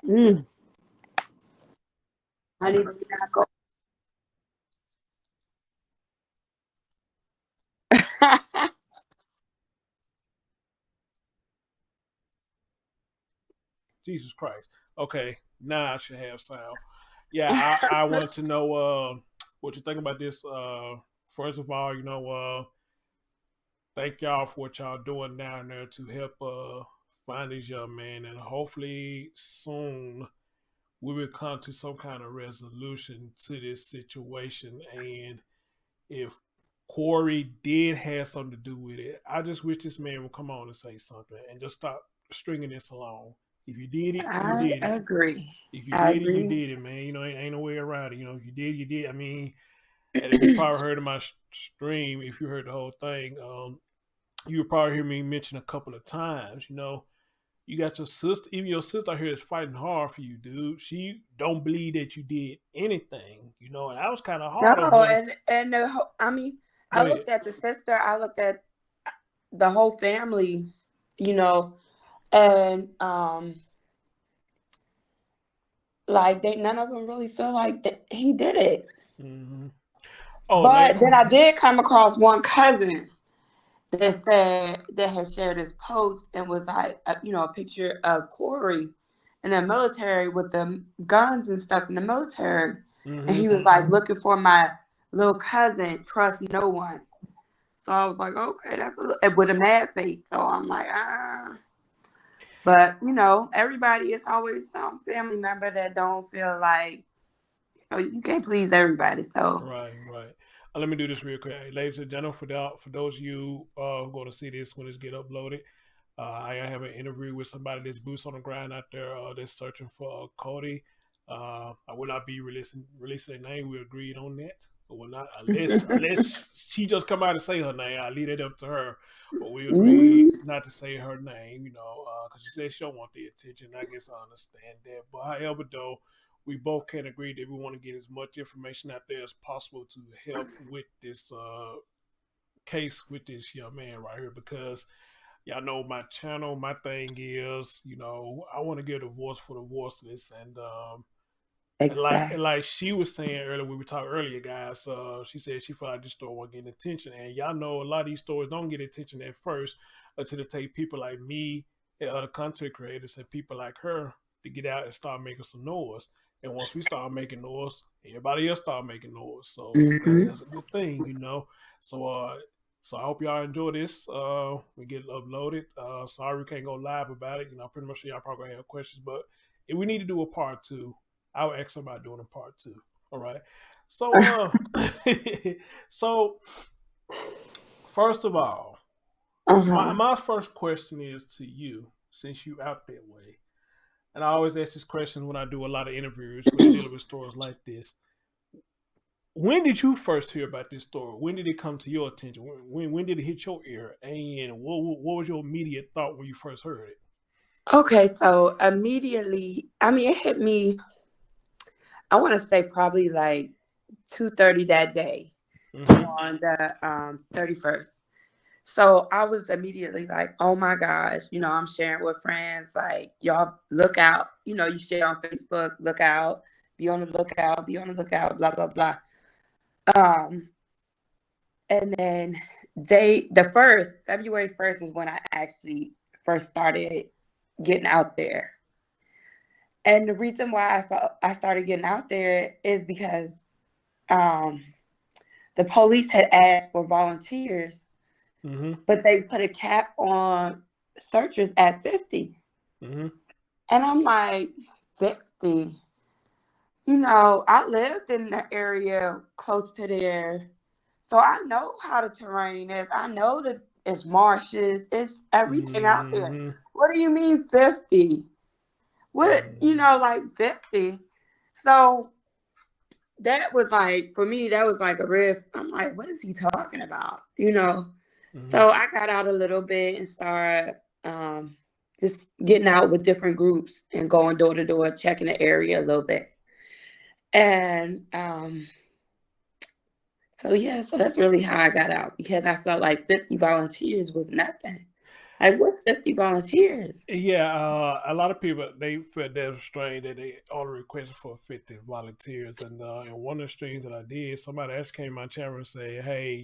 Mm. I need to not go. Jesus Christ. Okay, now I should have sound. Yeah, I wanted to know what you think about this. First of all, thank y'all for what y'all doing down there to help find this young man, and hopefully soon we will come to some kind of resolution to this situation. And if Corey did have something to do with it, I just wish this man would come on and say something and just stop stringing this along. If you did it, you I did it. agree. If you I did it, you agree. did it, man. Ain't no way around it. If you did, you did. I mean, and if you probably heard of my stream, if you heard the whole thing, you would probably hear me mention a couple of times. You got your sister, even your sister here is fighting hard for you, dude. She don't believe that you did anything, and that was kind of No, hard on her. and I mean, Go I ahead. looked at the sister. I looked at the whole family. You know, and like they none of them really feel like that he did it. Hmm. Oh, But then man. I did come across one cousin that said that had shared his post and was like, a picture of Corey in the military with the guns and stuff in the military, and Hmm. he was like looking for my little cousin. Trust no one. So I was like, okay, that's a little, with a mad face. So I'm like, ah. But everybody, it's always some family member that don't feel like you can't please everybody. So Right, right. Let me do this real quick. Hey, ladies and gentlemen, for those of you who are going to see this when it's get uploaded, I have an interview with somebody that's boots on the ground out there that's searching for Cody. I will not be releasing a name. We agreed on that. But will not unless she just come out and say her name. I leave it up to her. But we agreed mm, not to say her name, because she said she don't want the attention. I guess I understand that. But however, though, we both can agree that we want to get as much information out there as possible to help with this case with this young man right here, because y'all know my channel. My thing is, I want to give a voice for the voiceless, and exactly. like she was saying earlier, we were talking earlier, guys. She said she felt like this story wasn't getting attention, and y'all know a lot of these stories don't get attention at first until it take people like me and other content creators and people like her to get out and start making some noise. And once we start making noise, everybody else start making noise. So Hmm. that's a good thing. So so I hope y'all enjoy this. We get uploaded. Sorry we can't go live about it. Pretty much y'all probably gonna have questions, but if we need to do a part two, I'll ask about doing a part two. All right. So so first of all, my Uh-huh. my first question is to you, since you out that way. And I always ask this question when I do a lot of interviews with dealing with stories like this. When did you first hear about this story? When did it come to your attention? When did it hit your ear? And what was your immediate thought when you first heard it? Okay, so immediately, I mean, it hit me. I want to say probably like 2:30 that day Mm-hmm. on the 31st. So I was immediately like, oh my gosh, I'm sharing with friends, like, y'all look out. You share on Facebook, look out, be on the lookout, be on the lookout, blah, blah, blah. Um, and then February 1st is when I actually first started getting out there. And the reason why I started getting out there is because um, the police had asked for volunteers, Mm-hmm. but they put a cap on searchers at 50. Mm-hmm. And I'm like, 50? I lived in the area close to there. So I know how the terrain is. I know that it's marshes, it's everything out there. Mm-hmm. What do you mean 50? What, Mm-hmm. like 50? So that was like, for me, that was like a riff. I'm like, what is he talking about? Mm-hmm. So I got out a little bit and started just getting out with different groups and going door to door, checking the area a little bit. And so, yeah, so that's really how I got out, because I felt like 50 volunteers was nothing. Like, what's 50 volunteers? Yeah, a lot of people they felt that was strange that they only requested for 50 volunteers, and in one of the streams that I did, somebody else came to my channel and said, "Hey,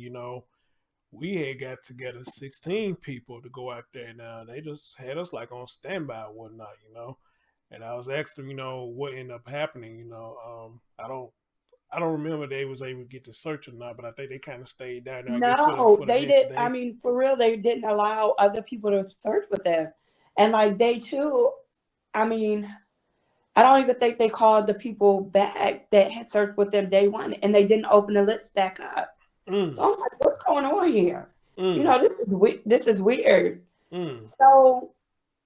we had got together 16 people to go out there. Now they just had us like on standby and whatnot. And I was asking them, what ended up happening. I don't remember they was able to get the search or not, but I think they kind of stayed down there. I guess No, for the they next did. I day. mean, for real, they didn't allow other people to search with them. And like day two, I mean, I don't even think they called the people back that had searched with them day one, and they didn't open the list back up. Mm, So I'm like, what's going on here? mm, This is weird. mm, So,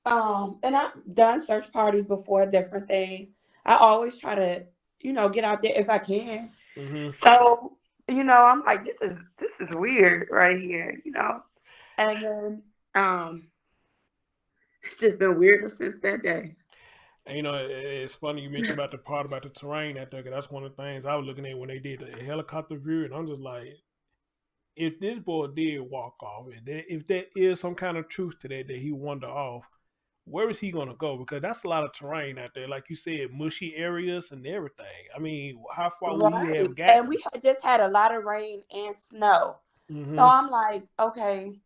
and I've done search parties before, different things. I always try to, get out there if I can. mm-hmm. So, I'm like, this is weird right here. And then it's just been weirder since that day. And it's funny you mentioned about the part about the terrain out there, 'cause that's one of the things I was looking at when they did the helicopter view, and I'm just like, if this boy did walk off, if there is some kind of truth to that he wander off, where is he gonna go? Because that's a lot of terrain out there, like you said, mushy areas and everything. I mean, how far would he Right. have And gotten? we had just had a lot of rain and snow. So Mm-hmm. I'm like, okay,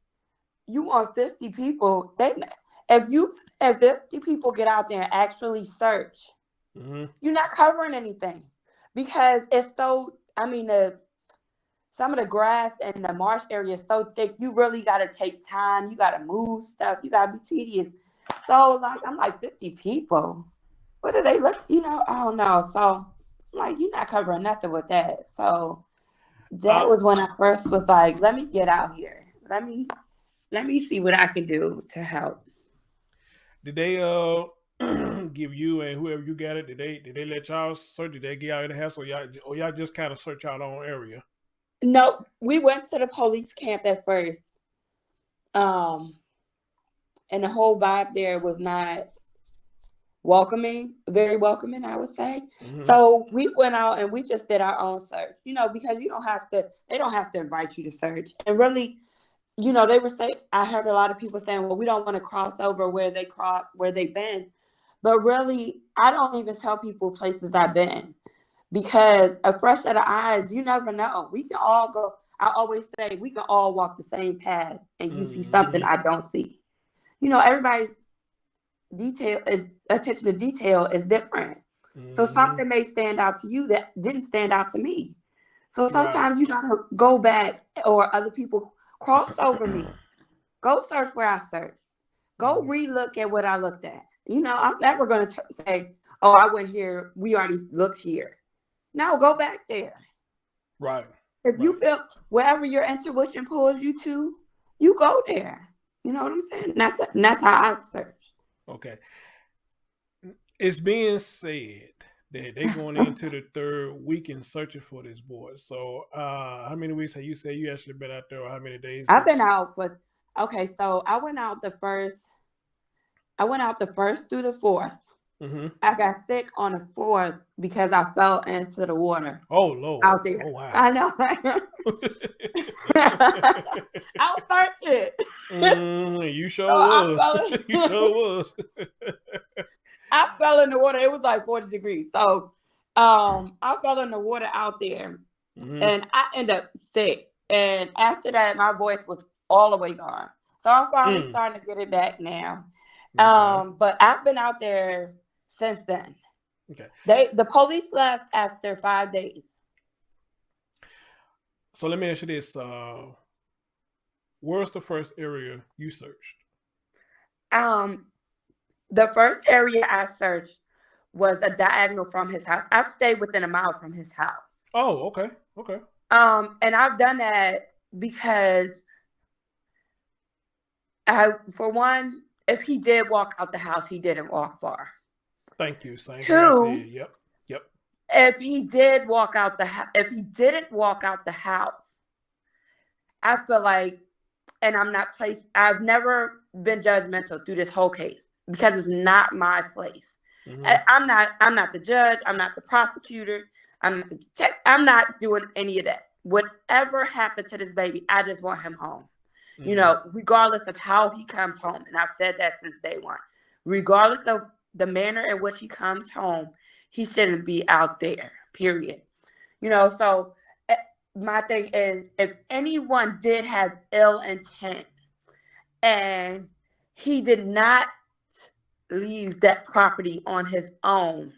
you want 50 people. If 50 people get out there and actually search, Mm-hmm. you're not covering anything. Because it's so, I mean, some of the grass and the marsh area is so thick, you really gotta take time, you gotta move stuff, you gotta be tedious. So like I'm like 50 people. What do they look, I don't know. So I'm like, you're not covering nothing with that. So that Uh, was when I first was like, let me get out here. Let me see what I can do to help. did they give you and whoever you got it? Did they let y'all search? Did they get out of the house, or y'all just kind of search y'all own area? No, we went to the police camp at first. Um, and the whole vibe there was not very welcoming, I would say. Mm-hmm. So we went out and we just did our own search, because they don't have to invite you to search. And really, they were saying, I heard a lot of people saying, well, we don't want to cross over where they've been. But really, I don't even tell people places I've been because a fresh set of eyes, you never know. We can all go. I always say we can all walk the same path and you see something Mm-hmm. I don't see. Everybody's attention to detail is different. So Mm-hmm. something may stand out to you that didn't stand out to me. So Right. sometimes you gotta go back or other people cross over me. Go search where I searched. Go Mm-hmm. relook at what I looked at. I'm never gonna say, "Oh, I went here. We already looked here." No, go back there. Right. If Right. you feel wherever your intuition pulls you to, you go there. You know what I'm saying? And that's how I search. Okay. It's being said that they going into the third weekend searching for this boy. So, how many weeks have you said you actually been out there, or how many days I've did been you? out for okay, so I went out the first through the fourth. Mm-hmm. I got sick on the fourth because I fell into the water Oh Lord! out Oh there. wow! I know. I was searching. You So sure I was. fell You sure was. I fell in the water. It was like 40 degrees. So I fell in the water out there Mm-hmm. and I ended up sick. And after that, my voice was all the way gone. So I'm finally Mm. starting to get it back now. Okay. But I've been out there since then. Okay. The police left after 5 days. So let me ask you this: where's the first area you searched? Um, the first area I searched was a diagonal from his house. I've stayed within a mile from his house. Oh, okay. Okay. And I've done that because for one, if he did walk out the house, he didn't walk far. Thank you. Same thing I Two, said. Yep. Yep. if he didn't walk out the house, I feel like, and I've never been judgmental through this whole case because it's not my place. Mm-hmm. I'm not the judge. I'm not the prosecutor. I'm not the detective. I'm not doing any of that. Whatever happened to this baby, I just want him home. You know, regardless of how he comes home. And I've said that since day one. Regardless of the manner in which he comes home, he shouldn't be out there, period. You know, so my thing is, if anyone did have ill intent and he did not leave that property on his own,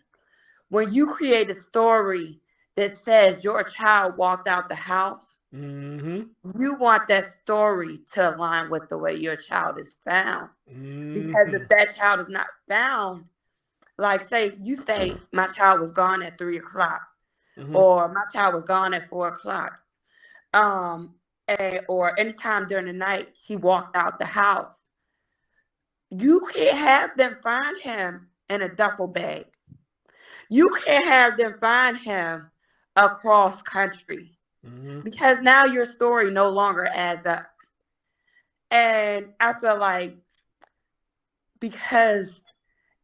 when you create a story that says your child walked out the house, you want that story to align with the way your child is found. Because if that child is not found, like say my child was gone at 3:00, or my child was gone at 4:00, or anytime during the night he walked out the house, you can't have them find him in a duffel bag. You can't have them find him across country, because now your story no longer adds up. And I feel like because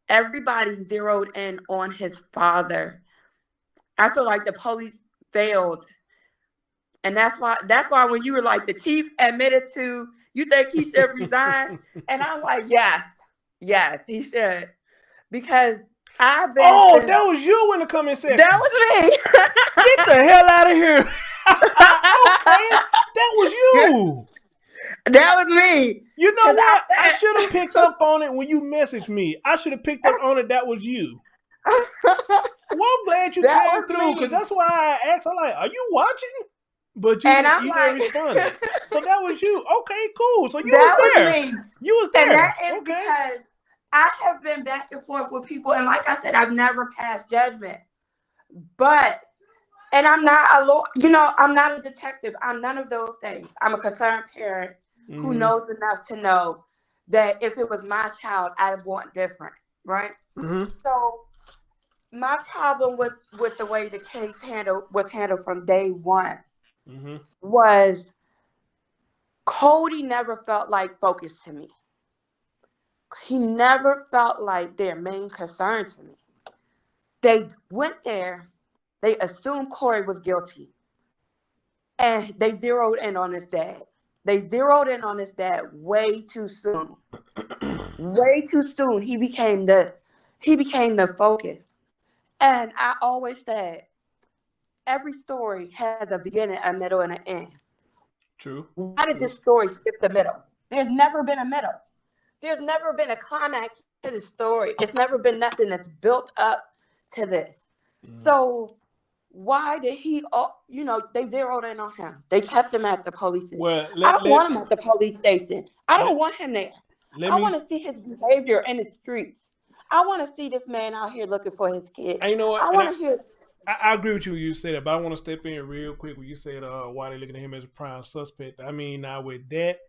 everybody zeroed in on his father, I feel like the police failed. And that's why when you were like, the chief admitted to, you think he should resign? And I'm like, yes, he should. Because I've been... Oh, that was you in the comment section. That was me. Get the hell out of here. Okay, that was you. That was me. You know what? I should have picked up on it when you messaged me. I should have picked up on it. That was you. Well, I'm glad you came through, because that's why I asked. I'm like, are you watching? But you didn't respond. So that was you. Okay, cool. So you was there. Me. You was there. And that is because I have been back and forth with people. And like I said, I've never passed judgment. And I'm not a lawyer. You know, I'm not a detective. I'm none of those things. I'm a concerned parent who knows enough to know that if it was my child, I'd want different, right? So my problem with the way the case was handled from day one was Codi never felt like focus to me. He never felt like their main concern to me. They went there, they assumed Corey was guilty, and they zeroed in on his dad. They zeroed in on his dad way too soon. Way too soon. He became the focus. And I always said, every story has a beginning, a middle, and an end. True. Why did this story skip the middle? There's never been a middle. There's never been a climax to the story. It's never been nothing that's built up to this. So why did he, they zeroed in on him. They kept him at the police station. Well, I don't want him at the police station. I don't want him there. I want to see his behavior in the streets. I want to see this man out here looking for his kid. And you know what? I want to hear... I agree with you when you say that, but I want to step in real quick when you said why they looking at him as a prime suspect. I mean, now with that,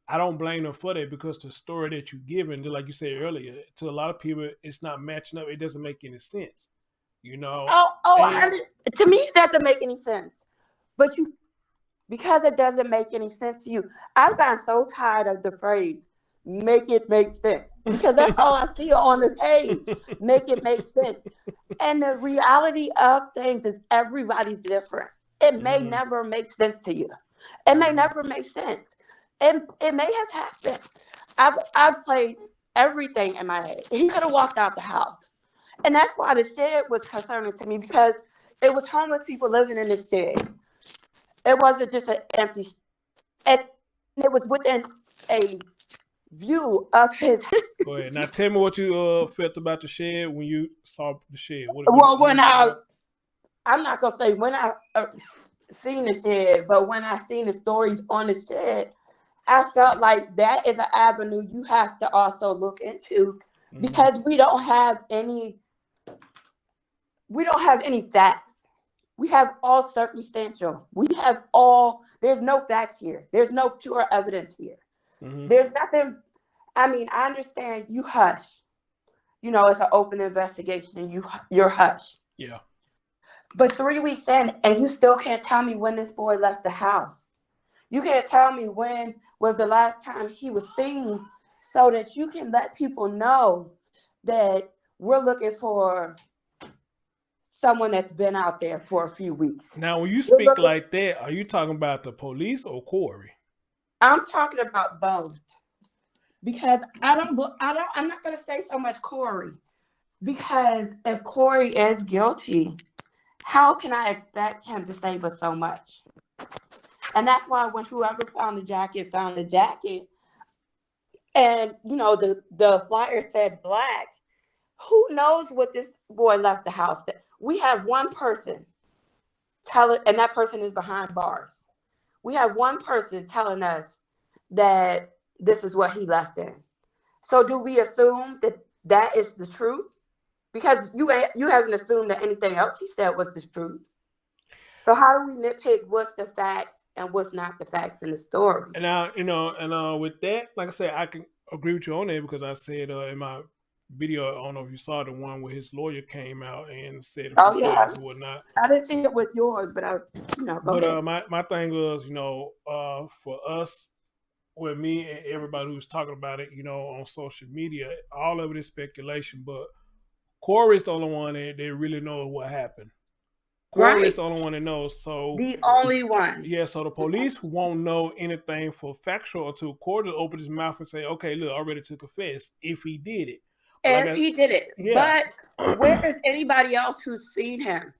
I don't blame them for that, because the story that you're giving, just like you said earlier, to a lot of people, it's not matching up. It doesn't make any sense, you know? To me, it doesn't make any sense. But because it doesn't make any sense to you, I've gotten so tired of the phrase, make it make sense. Because that's all I see on the page. Make it make sense. And the reality of things is everybody's different. It may never make sense to you. It may never make sense. It may have happened. I've played everything in my head. He could have walked out the house. And that's why the shed was concerning to me, because it was homeless people living in the shed. It wasn't just an empty, and it was within a view of his... Go ahead. Now tell me what you felt about the shed when you saw the shed. I'm not going to say when I seen the shed, but when I seen the stories on the shed, I felt like that is an avenue you have to also look into, because we don't have any facts. We have all circumstantial. There's no facts here. There's no pure evidence here. There's nothing. I mean, I understand you hush. You know, it's an open investigation and you're hush. Yeah. But 3 weeks in, and you still can't tell me when this boy left the house. You can't tell me when was the last time he was seen, so that you can let people know that we're looking for someone that's been out there for a few weeks. Now, when you speak like that, are you talking about the police or Corey? I'm talking about both because I'm not going to say so much Corey because if Corey is guilty, how can I expect him to save us so much? And that's why when whoever found the jacket, and the flyer said black, who knows what this boy left the house? We have one person telling, and that person is behind bars. We have one person telling us that this is what he left in. So do we assume that that is the truth? Because you haven't assumed that anything else he said was the truth. So how do we nitpick what's the facts and what's not the facts in the story? And with that, like I said, I can agree with you on that because I said in my video, I don't know if you saw the one where his lawyer came out and said a few Oh yeah, things and whatnot. I didn't see it with yours, but go ahead. My thing was, for us, with me and everybody who's talking about it, on social media, all of it is speculation. But Corey's the only one that really knows what happened. Corey is the only one that knows. So the only one. Yeah, so the police won't know anything for factual until Corey just open his mouth and say, "Okay, look, I'm ready to confess if he did it." If he did it, yeah. But where is anybody else who's seen him?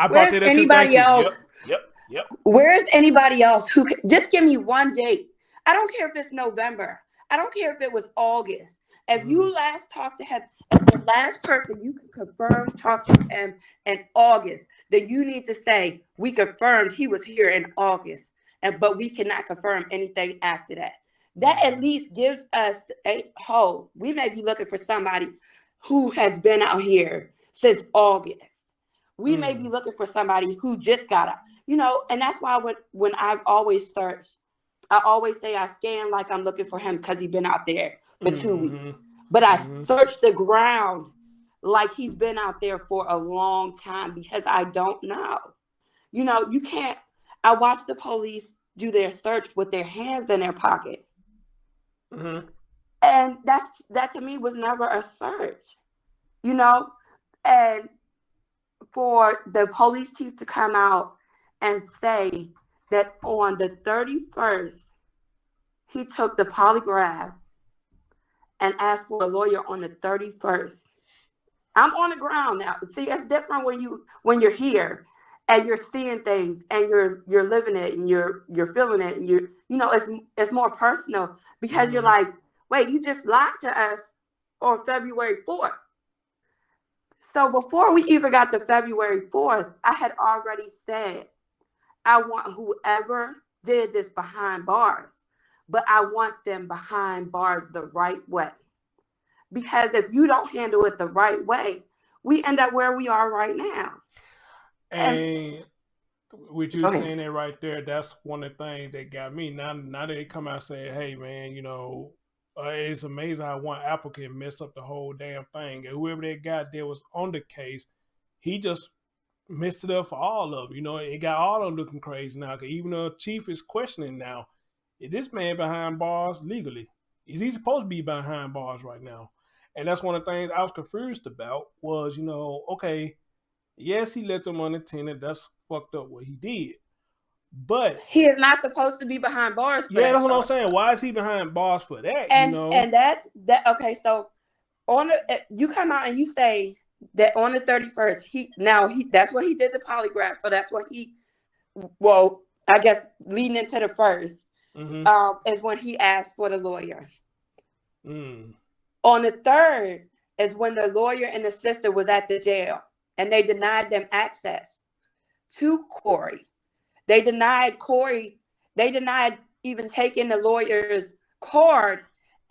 Where's anybody else? Yep. Where is anybody else who just give me one date? I don't care if it's November. I don't care if it was August. If you last talked to him, if the last person you can confirm talked to him in August, then you need to say, we confirmed he was here in August, but we cannot confirm anything after that. That at least gives us a hope. We may be looking for somebody who has been out here since August. We may be looking for somebody who just got out. And that's why when I've always searched, I always say I scan like I'm looking for him because he's been out there for 2 weeks. But I search the ground like he's been out there for a long time because I don't know. You can't. I watch the police do their search with their hands in their pocket. And that to me was never a search, and for the police chief to come out and say that on the 31st, he took the polygraph and asked for a lawyer on the 31st. I'm on the ground now. See, it's different when you're here and you're seeing things and you're living it and you're feeling it and it's more personal because you're like, wait, you just lied to us on February 4th. So before we even got to February 4th, I had already said, I want whoever did this behind bars, but I want them behind bars the right way. Because if you don't handle it the right way, we end up where we are right now. And with you saying that right there, that's one of the things that got me. Now that they come out and say, hey, man, it's amazing how one applicant messed up the whole damn thing. And whoever that guy there was on the case, he just messed it up for all of them. It got all of them looking crazy now. Because even the chief is questioning now, is this man behind bars legally? Is he supposed to be behind bars right now? And that's one of the things I was confused about was, okay, yes, he let them unattended. That's fucked up what he did. But he is not supposed to be behind bars for that's what I'm saying. Why is he behind bars for that? And that's that. Okay, so you come out and you say that on the 31st, that's what he did the polygraph. So that's what I guess leading into the first is when he asked for the lawyer. On the 3rd is when the lawyer and the sister was at the jail and they denied them access to Corey. They denied even taking the lawyer's card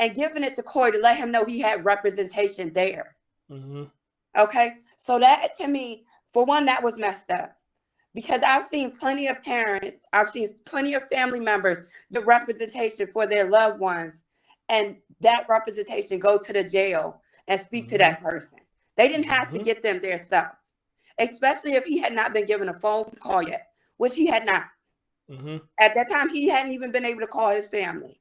and giving it to Corey to let him know he had representation there. Okay, so that to me, for one, that was messed up because I've seen plenty of parents, I've seen plenty of family members, the representation for their loved ones, and that representation go to the jail and speak to that person. They didn't have to get them their stuff, especially if he had not been given a phone call yet, which he had not. At that time, he hadn't even been able to call his family.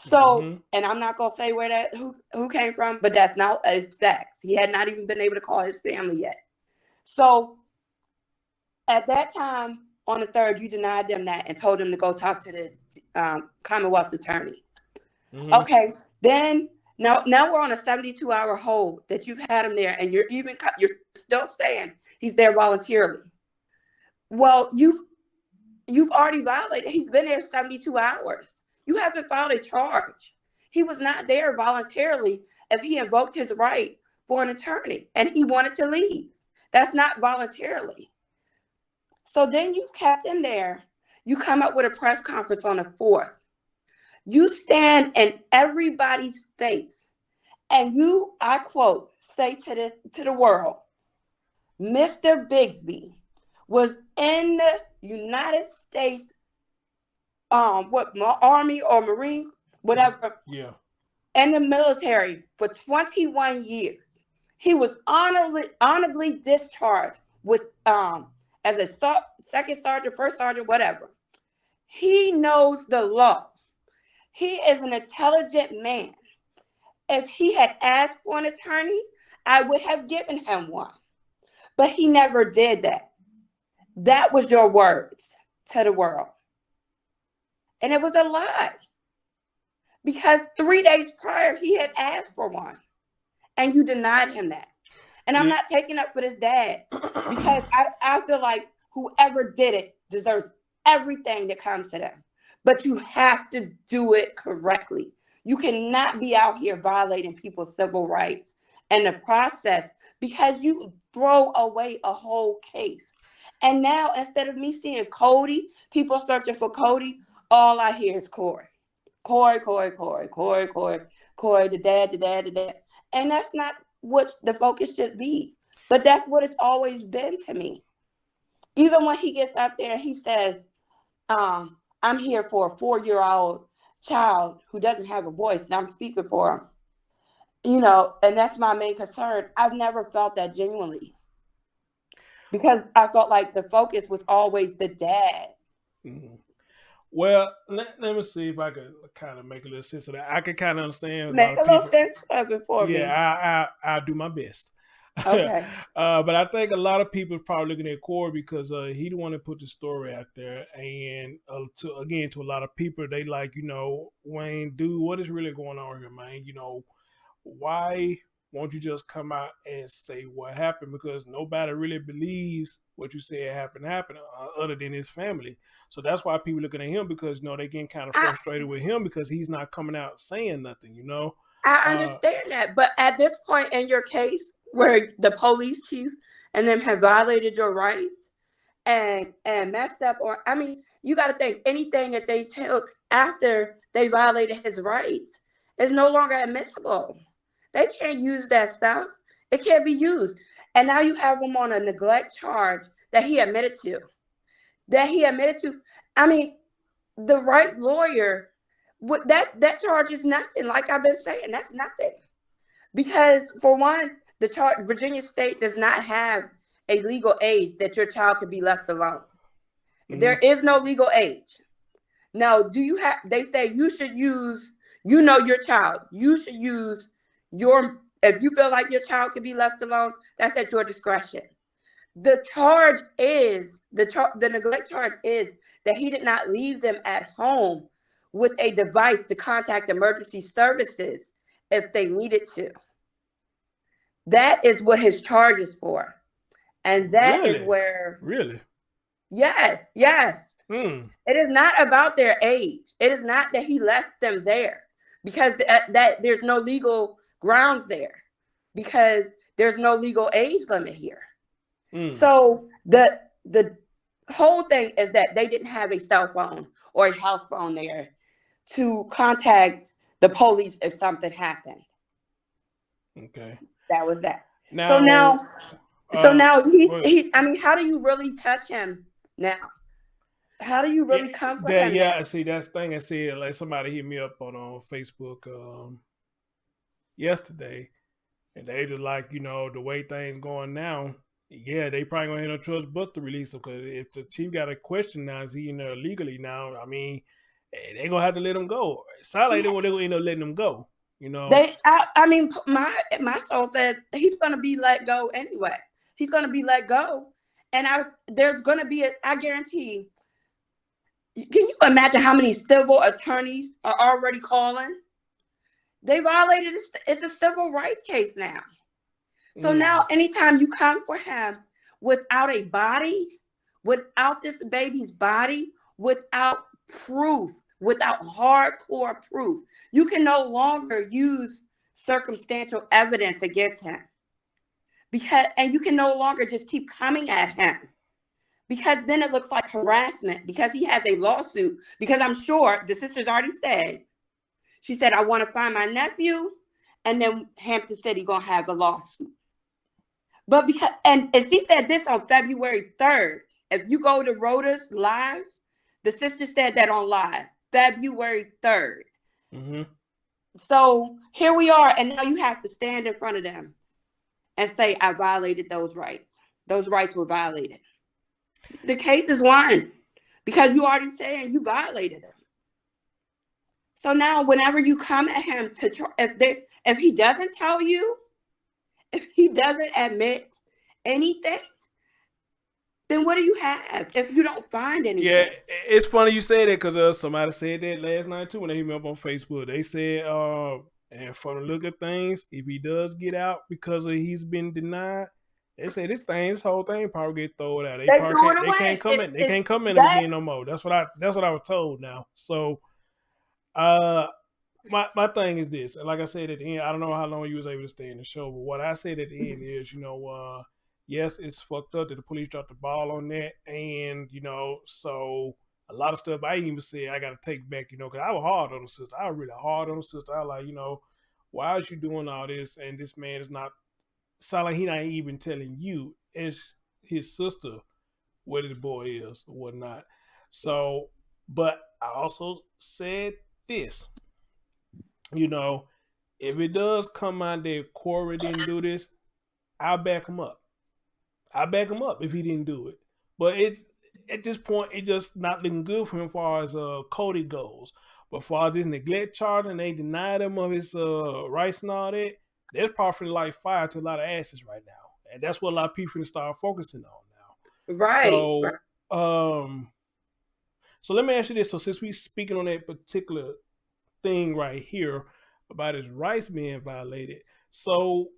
So, and I'm not gonna say where who came from, but that's not it's facts. He had not even been able to call his family yet. So, at that time, on the 3rd, you denied them that and told them to go talk to Commonwealth attorney. Mm-hmm. Okay, then now we're on a 72-hour hold that you've had him there, and you're still saying he's there voluntarily. Well, you've already violated. He's been there 72 hours. You haven't filed a charge. He was not there voluntarily if he invoked his right for an attorney and he wanted to leave. That's not voluntarily. So then you've kept him there. You come up with a press conference on the 4th. You stand in everybody's face and you, I quote, say to the world, Mr. Bigsby was in the United States, Army or Marine, whatever, yeah, in the military for 21 years. He was honorably discharged with as a second sergeant, first sergeant, whatever. He knows the law. He is an intelligent man. If he had asked for an attorney, I would have given him one. But he never did that. That was your words to the world. And it was a lie. Because 3 days prior, he had asked for one. And you denied him that. And I'm not taking up for this dad. Because I feel like whoever did it deserves everything that comes to them. But you have to do it correctly. You cannot be out here violating people's civil rights in the process because you throw away a whole case. And now, instead of me seeing Codi, people searching for Codi, all I hear is Corey. Corey, the dad. And that's not what the focus should be. But that's what it's always been to me. Even when he gets up there and he says, I'm here for a 4-year-old child who doesn't have a voice, and I'm speaking for him. You know, and that's my main concern. I've never felt that genuinely. Because I felt like the focus was always the dad. Mm-hmm. Well, let me see if I can kind of make a little sense of that. I can kind of understand. Make a little sense of it for me. Yeah, I'll do my best. Okay. But I think a lot of people are probably looking at Corey because he the one that put the story out there, and to a lot of people, they like, Wayne, dude, what is really going on here, man? Why won't you just come out and say what happened? Because nobody really believes what you said happened other than his family. So that's why people looking at him because they getting kind of frustrated with him because he's not coming out saying nothing. I understand that, but at this point in your case, where the police chief and them have violated your rights and messed up, you got to think anything that they took after they violated his rights is no longer admissible. They can't use that stuff. It can't be used. And now you have him on a neglect charge that he admitted to. The right lawyer, that charge is nothing. Like I've been saying, that's nothing. Because for one, Virginia State does not have a legal age that your child could be left alone. Mm-hmm. There is no legal age. Now, they say you should use, your child. You should use if you feel like your child could be left alone, that's at your discretion. The charge is, the neglect charge is that he did not leave them at home with a device to contact emergency services if they needed to. That is what his charge is for. And that is where... Really? Yes. It is not about their age. It is not that he left them there because that there's no legal grounds there because there's no legal age limit here. So the whole thing is that they didn't have a cell phone or a house phone there to contact the police if something happened. Okay. That was that. So now he how do you really touch him now? How do you really come for him? Yeah, see, that's the thing I said. Like somebody hit me up on Facebook yesterday, and they just like, the way things going now. Yeah, they probably gonna have no choice but to release him because if the chief got a question now, is he in there legally now? They gonna have to let him go. It sounds like they're gonna end up letting him go. My soul said he's gonna be let go anyway. He's gonna be let go, and there's gonna be I guarantee Can you imagine how many civil attorneys are already calling? They violated it's a civil rights case now. So now anytime you come for him without a body, without this baby's body, without proof, without hardcore proof, you can no longer use circumstantial evidence against him. And you can no longer just keep coming at him, because then it looks like harassment, because he has a lawsuit. Because I'm sure the sister's already said, she said, I want to find my nephew, and then Hampton said he's gonna have the lawsuit. But because and she said this on February 3rd. If you go to Rhoda's lives, the sister said that on live, February 3rd. Mm-hmm. So here we are, and now you have to stand in front of them and say, I violated those rights. Those rights were violated. The case is won because you already saying you violated them. So now whenever you come at him if he doesn't tell you, if he doesn't admit anything, then what do you have if you don't find anything? Yeah, it's funny you say that because somebody said that last night too when they hit me up on Facebook. They said, and for the look of things, if he does get out because he's been denied, they say this whole thing probably get thrown out. They can't come in. They can't come in again no more. That's what I was told now. So, my thing is this. Like I said at the end, I don't know how long you was able to stay in the show, but what I said at the end is, yes, it's fucked up that the police dropped the ball on that, and so a lot of stuff I even said I got to take back, because I was hard on the sister. I was really hard on the sister. I was like, why is you doing all this? And this man is not. Sound like he not even telling you as his sister what his boy is or whatnot. So, but I also said this, if it does come out that Corey didn't do this, I'll back him up. I'll back him up if he didn't do it. But it's at this point, it's just not looking good for him as far as Codi goes. But as far as this neglect charge and they denied him of his rights and all that, that's probably like fire to a lot of asses right now. And that's what a lot of people start focusing on now. Right. So let me ask you this. So since we're speaking on that particular thing right here about his rights being violated, so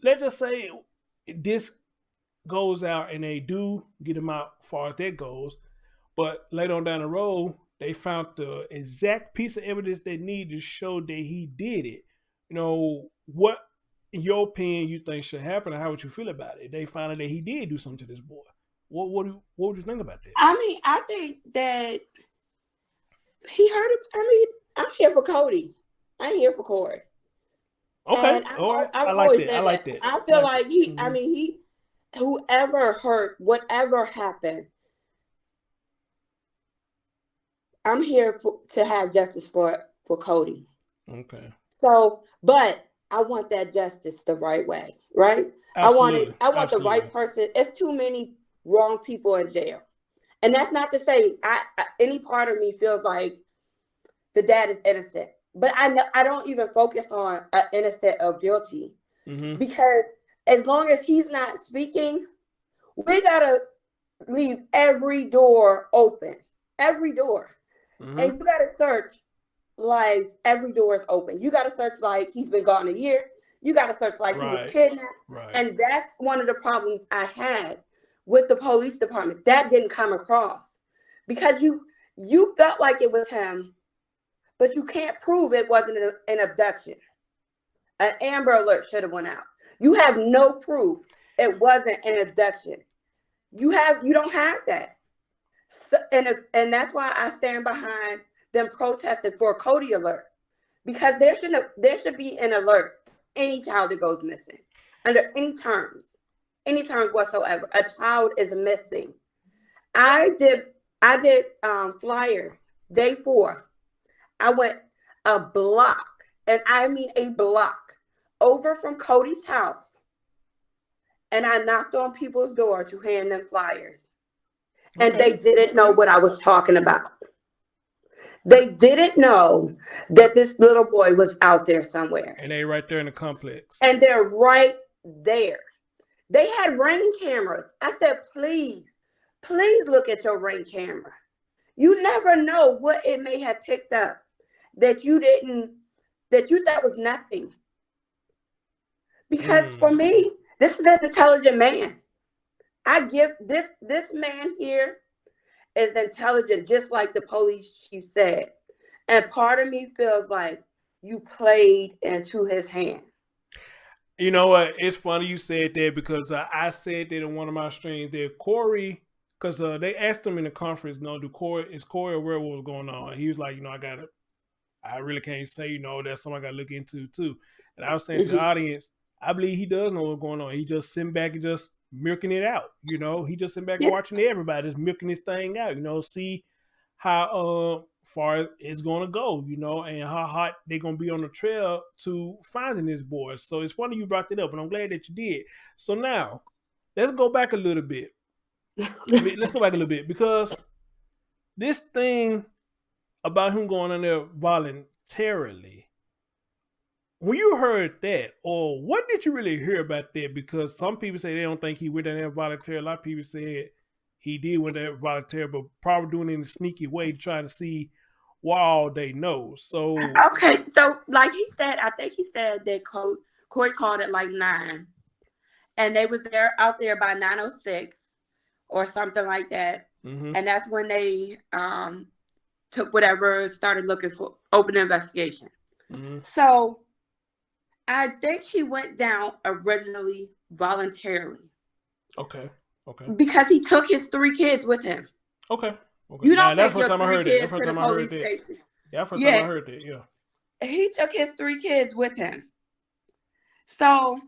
let's just say this goes out and they do get him out as far as that goes, but later on down the road, they found the exact piece of evidence they need to show that he did it. What, in your opinion, you think should happen, and how would you feel about it? They found out that he did do something to this boy. What would you think about that? I mean, I think that he heard it. I mean, I'm here for Codi. I ain't here for Corey. Okay. I like that. I feel like he, mm-hmm. I mean, whoever hurt, whatever happened, I'm here to have justice for Codi. Okay. So, but I want that justice the right way, right? Absolutely. I want the right person. It's too many wrong people in jail. And that's not to say any part of me feels like the dad is innocent. But I don't even focus on innocent or guilty, mm-hmm. because as long as he's not speaking, we gotta leave every door open, every door, mm-hmm. and you gotta search like every door is open. You gotta search like he's been gone a year. You gotta search like he was kidnapped, and that's one of the problems I had with the police department. That didn't come across because you felt like it was him. But you can't prove it wasn't an abduction. An Amber Alert should have went out. You have no proof it wasn't an abduction. You don't have that. So, and that's why I stand behind them protesting for a Codi alert, because there should be an alert for any child that goes missing under any terms whatsoever. A child is missing. I did flyers day 4. I went a block, and I mean a block, over from Codi's house, and I knocked on people's door to hand them flyers. Okay. And they didn't know what I was talking about. They didn't know that this little boy was out there somewhere. And they're right there in the complex. And they're right there. They had Ring cameras. I said, please look at your Ring camera. You never know what it may have picked up that you thought was nothing. Because for me, this is an intelligent man. I give this man here is intelligent, just like the police chief said. And part of me feels like you played into his hand. You know what? It's funny you said that because I said that in one of my streams that Corey, because they asked him in the conference, is Corey aware of what was going on? He was like, I really can't say, that's something I got to look into too. And I was saying to the audience, I believe he does know what's going on. He just sitting back and just milking it out. He just sitting back and watching everybody, just milking this thing out, see how far it's going to go, and how hot they're going to be on the trail to finding this boy. So it's funny you brought it up, and I'm glad that you did. So now, let's go back a little bit. Let's go back a little bit, because this thing about him going in there voluntarily, when you heard that, or what did you really hear about that? Because some people say they don't think he went in there voluntarily. A lot of people said he did went there voluntarily, but probably doing it in a sneaky way to try to see what all they know. So okay, so like he said, I think he said that Corey called at like 9, and they was out there by 9:06 or something like that, and that's when they took whatever, started looking for open investigation. So I think he went down originally voluntarily. Okay. Because he took his 3 kids with him. Okay. You don't take your 3 kids to the police station. Yeah, first time I heard that, yeah. He took his 3 kids with him. So,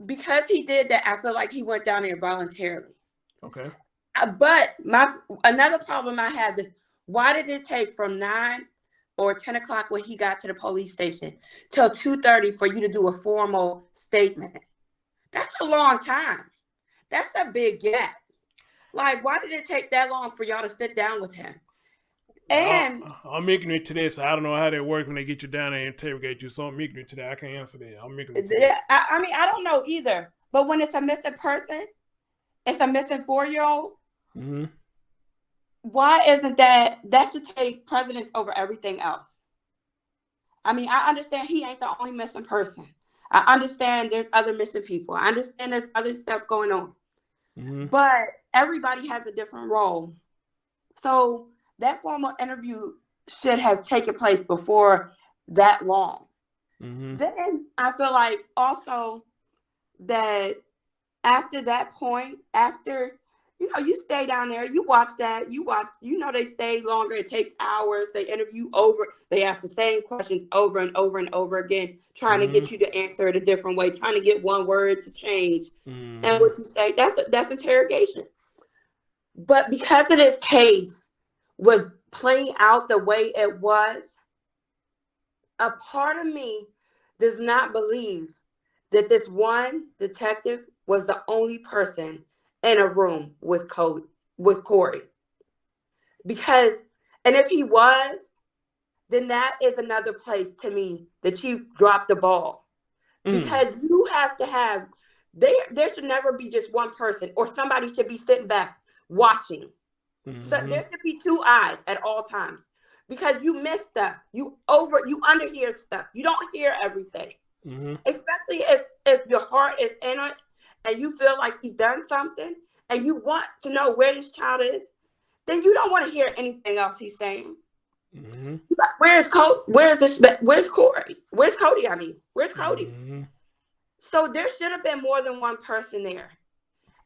because he did that, I feel like he went down there voluntarily. Okay. But another problem I have is, why did it take from 9 or 10 o'clock when he got to the police station till 2:30 for you to do a formal statement? That's a long time. That's a big gap. Like, why did it take that long for y'all to sit down with him? And I'm ignorant to this. I don't know how that works when they get you down there and interrogate you. So I'm ignorant to that. I can't answer that. I'm ignorant to that. I mean, I don't know either. But when it's a missing person, it's a missing 4-year-old. Why isn't that should take precedence over everything else? I mean, I understand he ain't the only missing person. I understand there's other missing people. I understand there's other stuff going on. But everybody has a different role. So that formal interview should have taken place before that long. Then I feel like also that after that point, after, you stay down there, you watch that, they stay longer. It takes hours. They interview over. They ask the same questions over and over and over again, trying to get you to answer it a different way, trying to get one word to change. And what you say, that's interrogation. But because of this case was playing out the way it was, a part of me does not believe that this one detective was the only person in a room with Corey. Because, and if he was, then that is another place to me the chief dropped the ball. Because you have to have, there should never be just one person, or somebody should be sitting back watching. So there should be 2 eyes at all times, because you miss stuff, you underhear stuff, you don't hear everything. Especially if your heart is in it and you feel like he's done something and you want to know where this child is, then you don't want to hear anything else he's saying. Like, where's Corey? Where's Codi? Where's Codi? So there should have been more than one person there.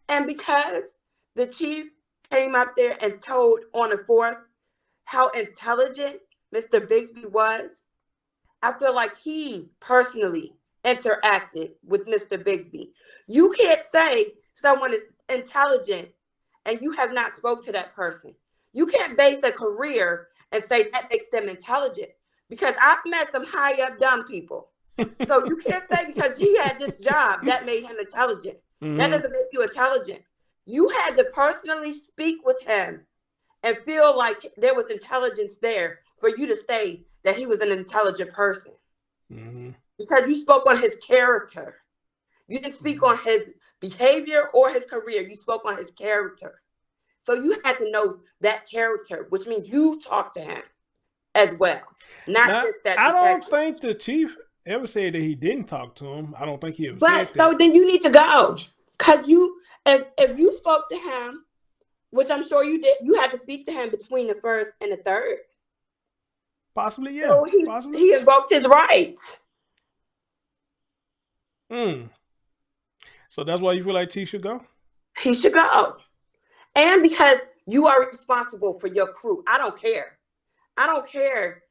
And because the chief came up there and told on the 4th how intelligent Mr. Bigsby was, I feel like he personally interacted with Mr. Bigsby. You can't say someone is intelligent and you have not spoke to that person. You can't base a career and say that makes them intelligent, because I've met some high up dumb people. So you can't say because he had this job that made him intelligent. That doesn't make you intelligent. You had to personally speak with him and feel like there was intelligence there for you to say that he was an intelligent person. Because you spoke on his character. You didn't speak on his behavior or his career. You spoke on his character. So you had to know that character, which means you talk to him as well, not Now, just that I don't detective. think the chief ever said that he didn't talk to him. I don't think he ever said But so that. then you need to go, because if you spoke to him, which I'm sure you did, you had to speak to him between the first and the third. Possibly, yeah. So Possibly. he invoked his rights. Mm. So that's why you feel like Chief should go? He should go. And because you are responsible for your crew. I don't care. I don't care.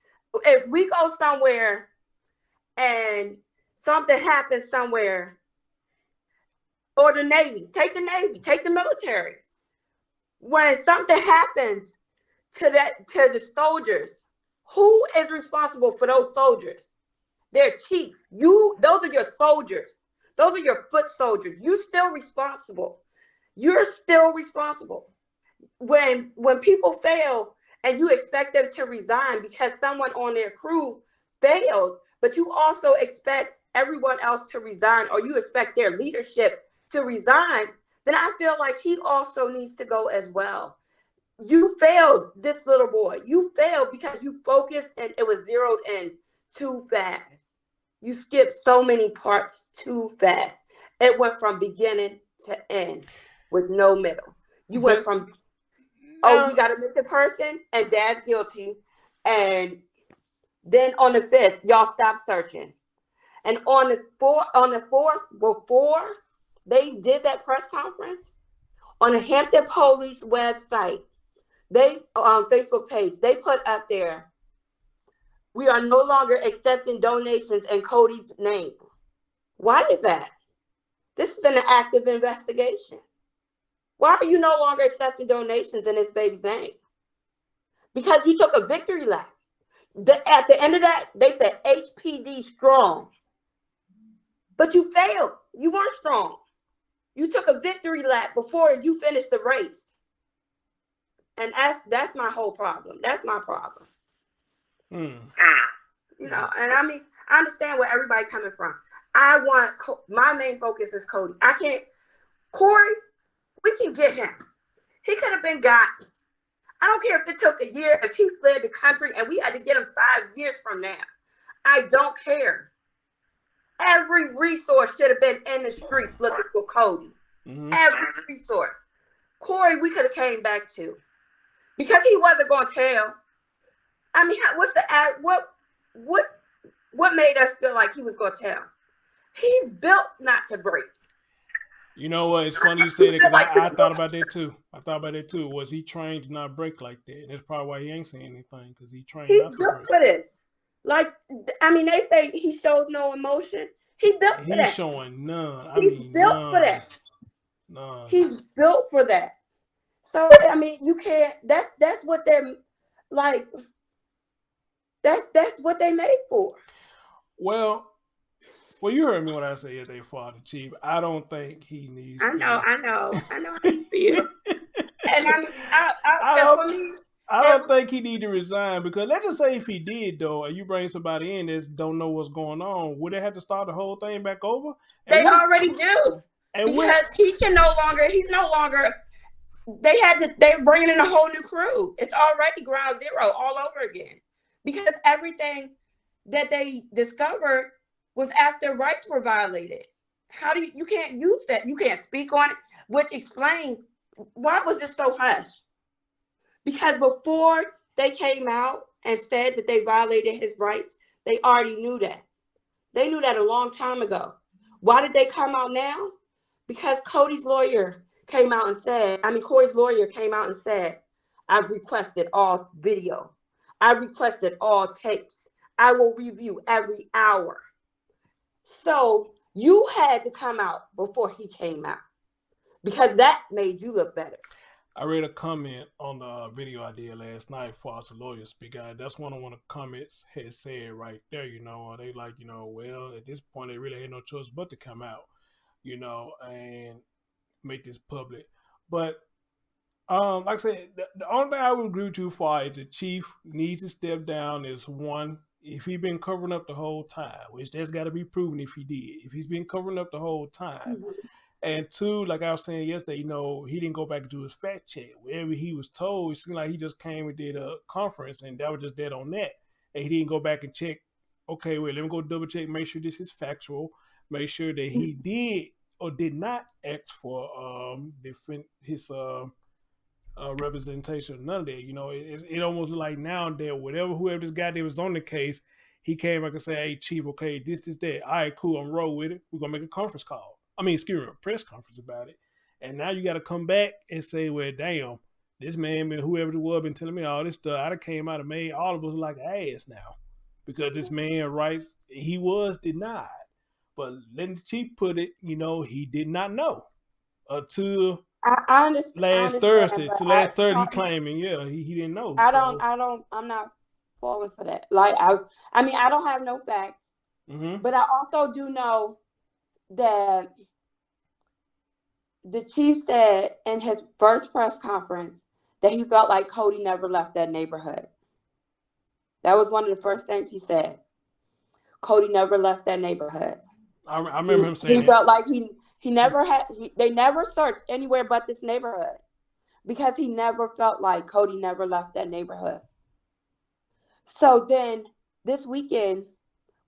If we go somewhere and something happens somewhere, or the Navy, take the military. When something happens to the soldiers, who is responsible for those soldiers? Their chief. Those are your soldiers. Those are your foot soldiers. You're still responsible. You're still responsible. When people fail and you expect them to resign because someone on their crew failed, but you also expect everyone else to resign, or you expect their leadership to resign, then I feel like he also needs to go as well. You failed, this little boy. You failed because you focused and it was zeroed in too fast. You skipped so many parts too fast. It went from beginning to end with no middle. You went But from, oh, we now, got a missing person and dad's guilty. And then on the fifth, y'all stop searching. And on the fourth, before they did that press conference, on the Hampton Police website, they Facebook page, they put up there, we are no longer accepting donations in Codi's name. Why is that? This is an active investigation. Why are you no longer accepting donations in this baby's name? Because you took a victory lap. At the end of that, they said HPD strong. But you failed. You weren't strong. You took a victory lap before you finished the race. And that's my whole problem. That's my problem. You know, and I mean, I understand where everybody coming from. My main focus is Codi. I can't, Corey, we can get him. He could have been got. I don't care if it took a year, if he fled the country and we had to get him 5 years from now. I don't care. Every resource should have been in the streets looking for Codi. Mm-hmm. Every resource. Corey, we could have came back to. Because he wasn't going to tell. I mean, what made us feel like he was going to tell? He's built not to break. You know what? It's funny you say that, because I thought about that too. Was he trained to not break like that? That's probably why he ain't saying anything, because he trained not to break. He's built for this. Like, I mean, they say he shows no emotion. He built for that. He's showing none. He's built for that. None. He's built for that. So, I mean, you can't, that's what they're, like, that's what they made for. Well, you heard me when I said they fought the chief. I don't think he needs I know how you feel. And I don't think he need to resign, because let's just say if he did, though, and you bring somebody in that don't know what's going on, would they have to start the whole thing back over? And they already do. And because he's no longer, they're bringing in a whole new crew. It's already ground zero all over again. Because everything that they discovered was after rights were violated. You can't use that. You can't speak on it, which explains why was this so hush? Because before they came out and said that they violated his rights, they already knew that. They knew that a long time ago. Why did they come out now? Because Corey's lawyer came out and said, I've requested all video. I requested all tapes. I will review every hour. So you had to come out before he came out, because that made you look better. I read a comment on the video I did last night for us lawyers speak out. That's one of the comments had said right there, you know, they like, you know, well, at this point, they really had no choice but to come out, you know, and make this public. But like I said, the only thing I would agree with you for is the chief needs to step down. Is one, if he's been covering up the whole time, which that's got to be proven if he did. If he's been covering up the whole time, And two, like I was saying yesterday, he didn't go back and do his fact check. Wherever he was told, it seemed like he just came and did a conference, and that was just dead on that. And he didn't go back and check. Okay, wait, let me go double check, make sure this is factual, make sure that he did or did not ask for his representation. None of that. It almost like now that whoever this guy that was on the case, he came back and said, "Hey, chief, okay, this, that. All right, cool, I'm roll with it. We're gonna make a conference call. A press conference about it." And now you got to come back and say, "Well, damn, this man, whoever it was, been telling me all this stuff. I done came out and made all of us like ass now because this man writes he was denied." But letting the chief put it, he did not know until I understand. last Thursday. To last Thursday, he claiming, he didn't know. I'm not falling for that. Like I mean, I don't have no facts, but I also do know that the chief said in his first press conference that he felt like Codi never left that neighborhood. That was one of the first things he said. Codi never left that neighborhood. I remember him saying he felt like he never had. They never searched anywhere but this neighborhood because he never felt like Codi never left that neighborhood. So then this weekend,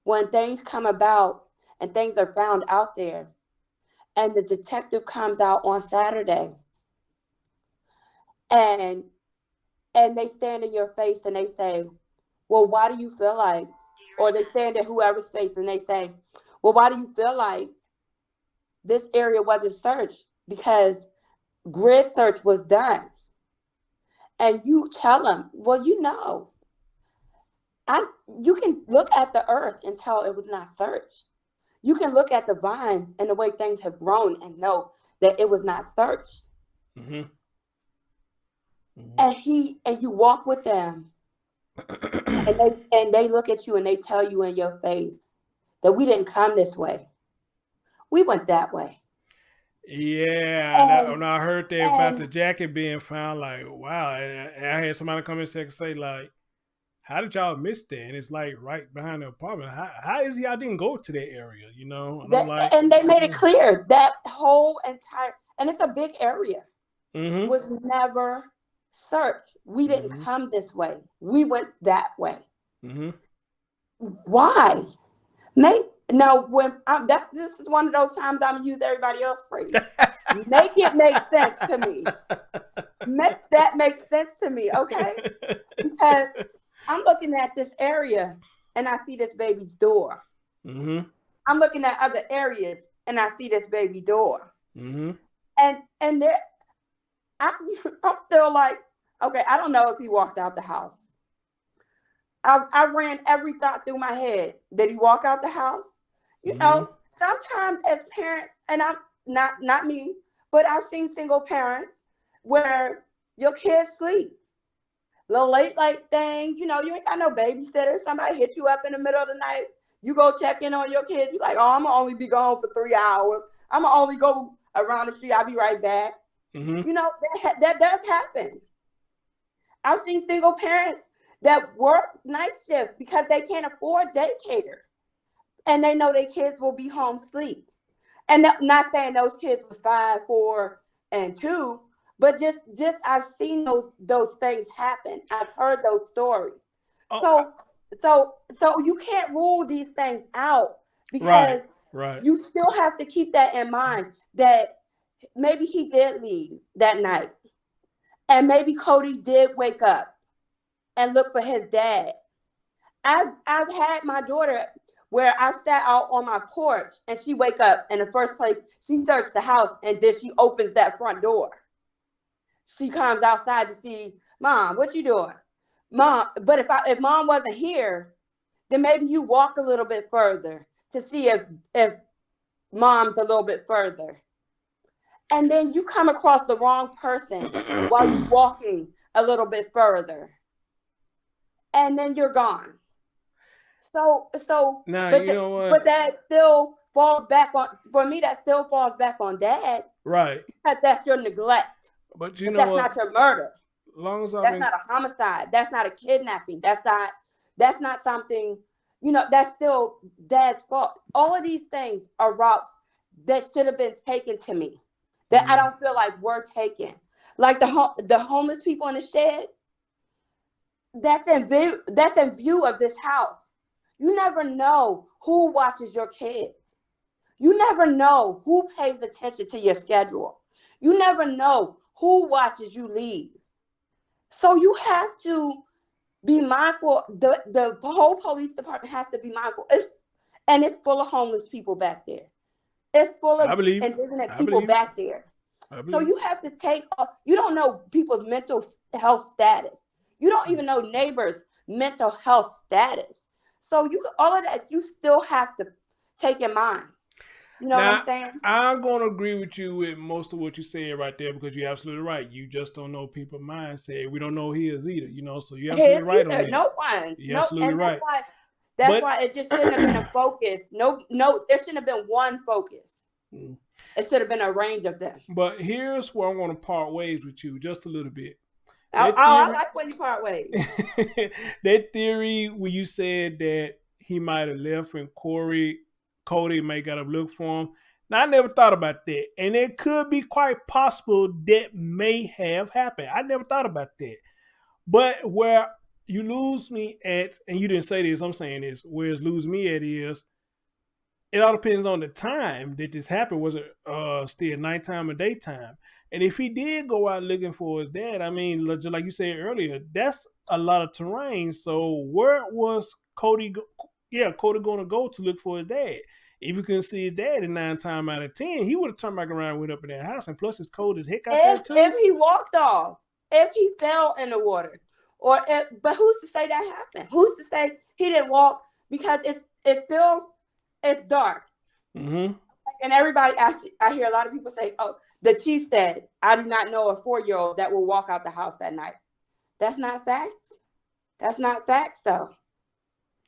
when things come about and things are found out there, and the detective comes out on Saturday, and they stand in your face and they say, "Well, why do you feel like?" Or they stand in whoever's face and they say, "Well, why do you feel like this area wasn't searched?" Because grid search was done. And you tell them, "Well, you can look at the earth and tell it was not searched. You can look at the vines and the way things have grown and know that it was not searched." And you walk with them and they look at you and they tell you in your face that we didn't come this way. We went that way. Yeah, when I heard that about the jacket being found, like, wow. And I had somebody come and say, like, how did y'all miss that? And it's like right behind the apartment. How is y'all didn't go to that area, And they made it clear that whole entire, and it's a big area, was never searched. We didn't come this way. We went that way. Why? This is one of those times I'm gonna use everybody else's phrase. Make it make sense to me. Make that make sense to me, okay? Because I'm looking at this area and I see this baby's door. I'm looking at other areas and I see this baby door. And there, I'm still like, okay, I don't know if he walked out the house. I ran every thought through my head. Did he walk out the house? Sometimes as parents, and I'm not me, but I've seen single parents where your kids sleep. Little late night thing, you ain't got no babysitter. Somebody hit you up in the middle of the night. You go check in on your kids. You're like, "Oh, I'm gonna only be gone for 3 hours. I'm gonna only go around the street. I'll be right back." That does happen. I've seen single parents that work night shift because they can't afford daycare, and they know their kids will be home asleep. And not saying those kids was 5, 4, and 2. But just I've seen those things happen. I've heard those stories. So you can't rule these things out because you still have to keep that in mind that maybe he did leave that night. And maybe Codi did wake up and look for his dad. I've had my daughter where I sat out on my porch and she wake up in the first place, she searched the house and then she opens that front door. She comes outside to see, "Mom, what you doing?" Mom, but if Mom wasn't here, then maybe you walk a little bit further to see if Mom's a little bit further. And then you come across the wrong person while you're walking a little bit further. And then you're gone. But that still falls back on, for me, that still falls back on Dad. Right. Because that's your neglect. But that's not your murder. That's not a homicide. That's not a kidnapping. That's not something, that's still Dad's fault. All of these things are routes that should have been taken to me, that I don't feel like were taken. Like the homeless people in the shed, that's in view of this house. You never know who watches your kids. You never know who pays attention to your schedule. You never know who watches you leave. So you have to be mindful. The whole police department has to be mindful. And it's full of homeless people back there. It's full of indigenous people back there. So you have to you don't know people's mental health status. You don't even know neighbors' mental health status. So all of that, you still have to take in mind. You know what I'm saying? I'm going to agree with you with most of what you said right there, because you're absolutely right. You just don't know people's mindset. We don't know his either, you know, so you're absolutely right on that. No one's. You're absolutely right. That's why it just shouldn't have been a focus. No, there shouldn't have been one focus. It should have been a range of them. But here's where I'm going to part ways with you just a little bit. I like when you part ways. That theory where you said that he might have left and Codi may got to look for him. Now, I never thought about that. And it could be quite possible that may have happened. I never thought about that. But where you lose me at, and you didn't say this, I'm saying this, where it's lose me at is, it all depends on the time that this happened. Was it still nighttime or daytime? And if he did go out looking for his dad, I mean, just like you said earlier, that's a lot of terrain. So where was Codi going to go to look for his dad? If you couldn't see his dad in 9 times out of 10, he would have turned back around and went up in that house. And plus, it's cold as heck out there too. If he walked off, if he fell in the water, but who's to say that happened? Who's to say he didn't walk? Because it's dark. Mm-hmm. And everybody, I hear a lot of people say, "Oh, the chief said, I do not know a 4-year-old that will walk out the house that night." That's not facts. That's not facts, though.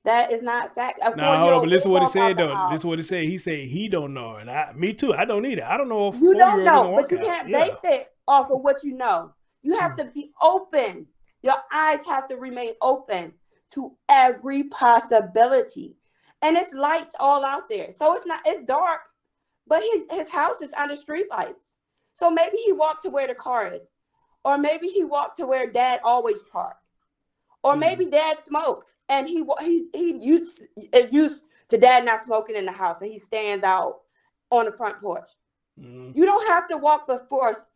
That is not fact. Now, hold on, but listen what he said, though. Listen what he said. He said he don't know. And me too. I don't either. I don't know if you don't know, but you can't base it off of what you know. You have to be open. Your eyes have to remain open to every possibility. And it's lights all out there. So it's dark, but his house is under street lights. So maybe he walked to where the car is. Or maybe he walked to where dad always parked. Or maybe dad smokes and he is used to dad not smoking in the house and he stands out on the front porch. You don't have to walk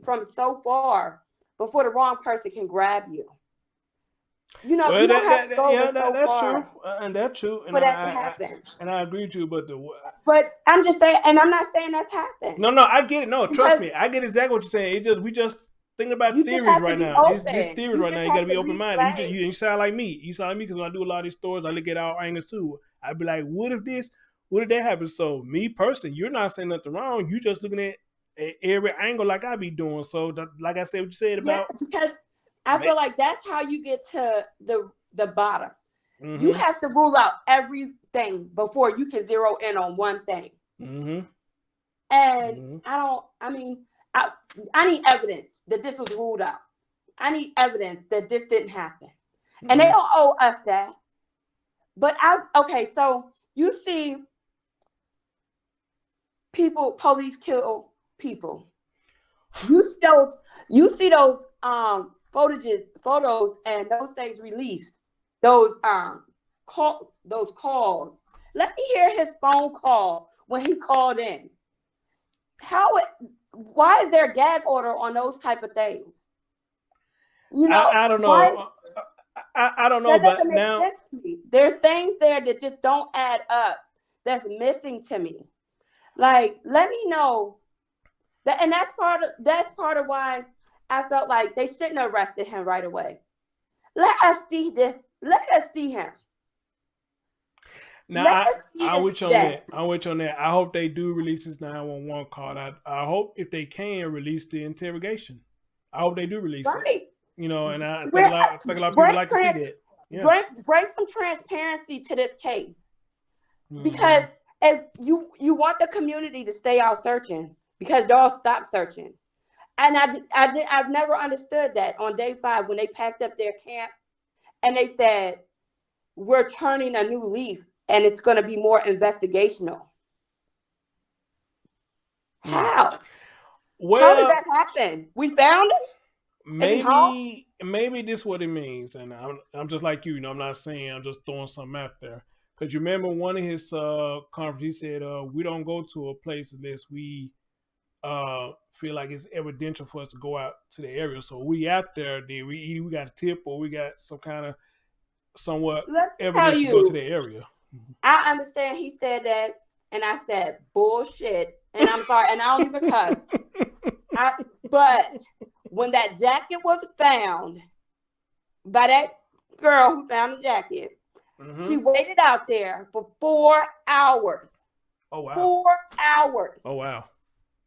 from so far before the wrong person can grab you. You know, you don't have to go that's far. True. And that's true. And for that to happen. And I agree with you, but I'm just saying, and I'm not saying that's happened. No, I get it. No, trust me. I get exactly what you're saying. We just thinking about theories right now. These theories right now, you gotta be open-minded. You sound like me. You sound like me because when I do a lot of these stories, I look at all angles too. I'd be like, what if that happen? So me personally, you're not saying nothing wrong. You just looking at every angle like I be doing. So like I said, what you said about because I feel like that's how you get to the bottom. Mm-hmm. You have to rule out everything before you can zero in on one thing. Mm-hmm. And I need evidence that this was ruled out. I need evidence that this didn't happen. Mm-hmm. And they don't owe us that. But so you see police kill people. You see those photos and those things released. Those calls. Let me hear his phone call when he called in. Why is there a gag order on those type of things? You know, I don't know. I don't know, but now there's things there that just don't add up. That's missing to me. Like, let me know that, and that's part of why I felt like they shouldn't have arrested him right away. Let us see this. Let us see him. Now, I'm with you on that. I hope they do release his 911 call. I hope if they can release the interrogation. I hope they do release it. You know, and I think a lot of people like to see that. Yeah. Bring some transparency to this case. Because if you want the community to stay out searching, because y'all stop searching. And I've never understood that on day 5 when they packed up their camp and they said, we're turning a new leaf and it's going to be more investigational. How? How did Well, that happen? We found him? Is he home? maybe this what it means, and I'm just like you. I'm not saying, I'm just throwing something out there. Because you remember one of his conference, he said, "We don't go to a place unless we feel like it's evidential for us to go out to the area. So we out there, did we got a tip or we got some kind of somewhat Let me tell evidence to go to you, the area." I understand he said that, and I said bullshit, and I'm sorry, and I don't even cuss. But when that jacket was found by that girl who found the jacket, she waited out there for 4 hours. Oh wow. 4 hours. Oh wow.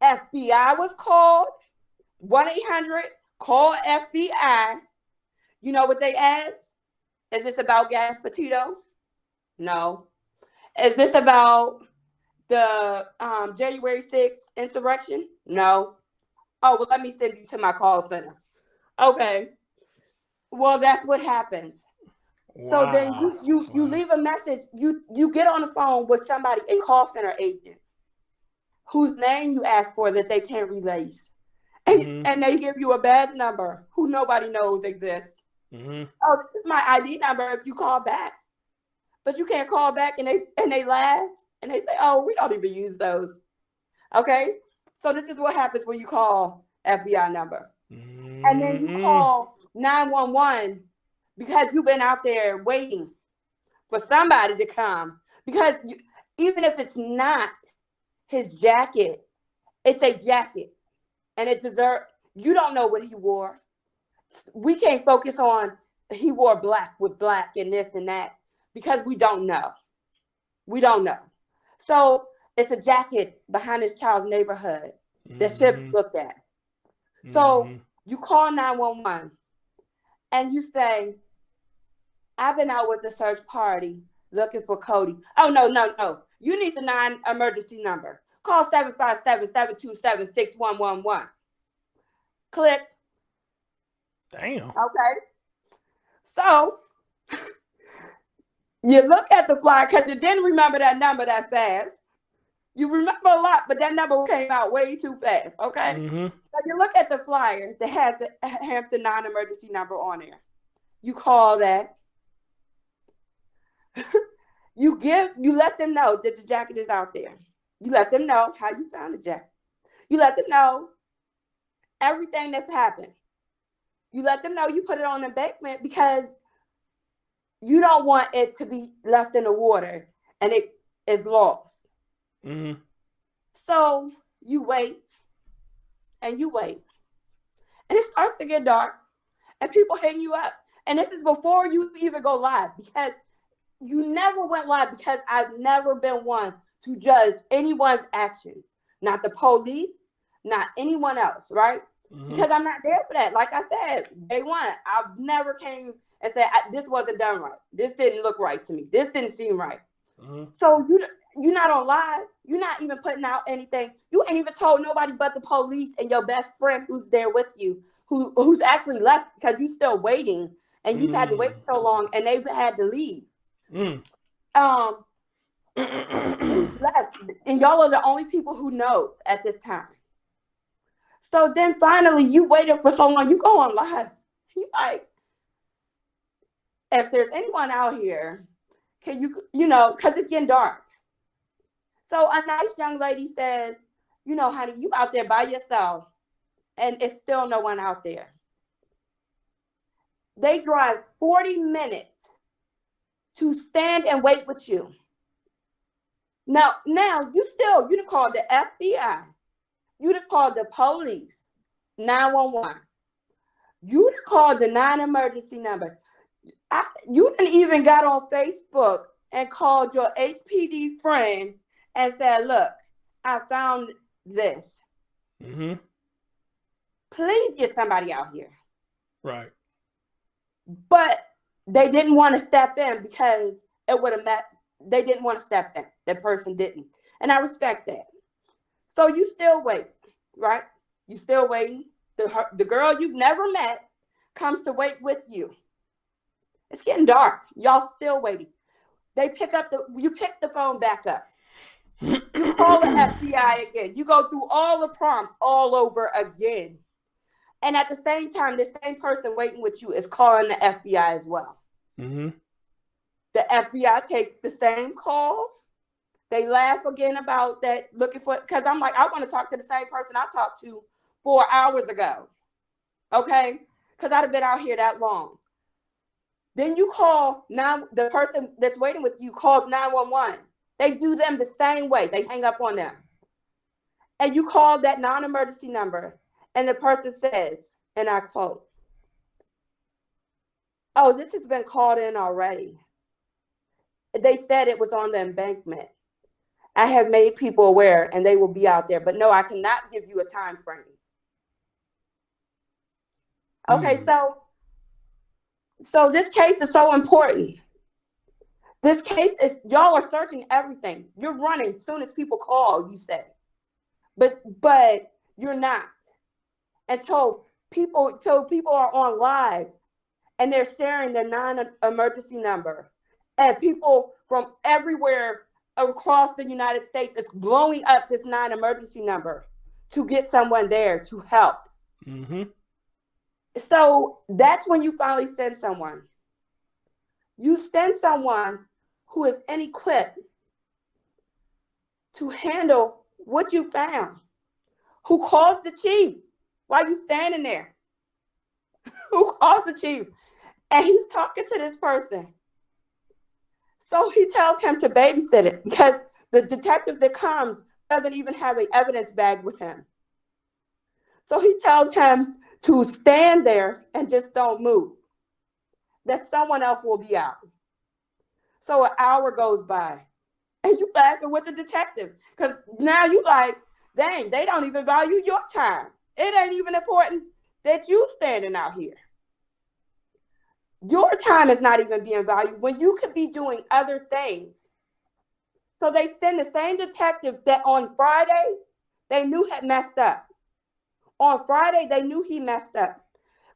FBI was called. 1-800-CALL FBI. You know what they asked? Is this about Gavin Petito? No. Is this about the January 6th insurrection? No. Oh, well, let me send you to my call center. Okay. Well, that's what happens. Wow. So then you leave a message. You get on the phone with somebody, a call center agent, whose name you ask for that they can't release. And they give you a badge number who nobody knows exists. Oh, this is my ID number if you call back. But you can't call back, and they laugh and they say, "Oh, we don't even use those." Okay? So this is what happens when you call FBI number. And then you call 911 because you've been out there waiting for somebody to come. Because even if it's not his jacket, it's a jacket. And it deserves, you don't know what he wore. We can't focus on he wore black with black and this and that because we don't know. We don't know. So it's a jacket behind this child's neighborhood that should be looked at. So you call 911 and you say, "I've been out with the search party looking for Codi." Oh, no. You need the 9 emergency number. Call 757-727-6111. Click. Damn. Okay. So you look at the flyer because you didn't remember that number that fast. You remember a lot, but that number came out way too fast. Okay. So you look at the flyer that has the Hampton non-emergency number on there. You call that. You let them know that the jacket is out there. You let them know how you found the jacket. You let them know everything that's happened. You let them know you put it on embankment because you don't want it to be left in the water and it is lost. So you wait and you wait. And it starts to get dark and people hitting you up. And this is before you even go live, because you never went live, because I've never been one to judge anyone's actions. Not the police, not anyone else, right? Because I'm not there for that. Like I said, day one, I've never came and said, "This wasn't done right. This didn't look right to me. This didn't seem right." So you're not on live. You're not even putting out anything. You ain't even told nobody but the police and your best friend who's there with you, who's actually left because you're still waiting and you've had to wait so long and they've had to leave. Left, and y'all are the only people who know at this time. So then finally you waited for so long, you go on live. You like, if there's anyone out here, can you know, because it's getting dark. So a nice young lady says, "Honey, you out there by yourself and it's still no one out there." They drive 40 minutes to stand and wait with you. Now you done called the FBI. You done called the police, 911. You done called the 9 emergency number. You done even got on Facebook and called your HPD friend and said, "Look, I found this. Please get somebody out here." Right. But they didn't want to step in because it would have they didn't want to step in. That person didn't. And I respect that. So you still wait, right? You still waiting. The girl you've never met comes to wait with you. It's getting dark. Y'all still waiting. You pick the phone back up. You call the FBI again. You go through all the prompts all over again. And at the same time, the same person waiting with you is calling the FBI as well. Mm-hmm. The FBI takes the same call. They laugh again about that, looking for, because I'm like, I want to talk to the same person I talked to 4 hours ago. Okay? Because I'd have been out here that long. Then you call, now the person that's waiting with you calls 911. They do them the same way. They hang up on them. And you call that non-emergency number, and the person says, and I quote, "Oh, this has been called in already. They said it was on the embankment. I have made people aware, and they will be out there. But no, I cannot give you a time frame." Okay, so this case is so important. This case is, y'all are searching everything. You're running as soon as people call, you say. But you're not. And so people are on live and they're sharing the non-emergency number. And people from everywhere across the United States is blowing up this non-emergency number to get someone there to help. Mm-hmm. So that's when you finally send someone. You send someone who is inequipped to handle what you found, who calls the chief while you standing there, who calls the chief, and he's talking to this person. So he tells him to babysit it because the detective that comes doesn't even have an evidence bag with him. So he tells him to stand there and just don't move, that someone else will be out. So an hour goes by and you laughing with the detective because now you like, dang, they don't even value your time. It ain't even important that you standing out here. Your time is not even being valued when you could be doing other things. So they send the same detective that on Friday they knew had messed up. On Friday they knew he messed up,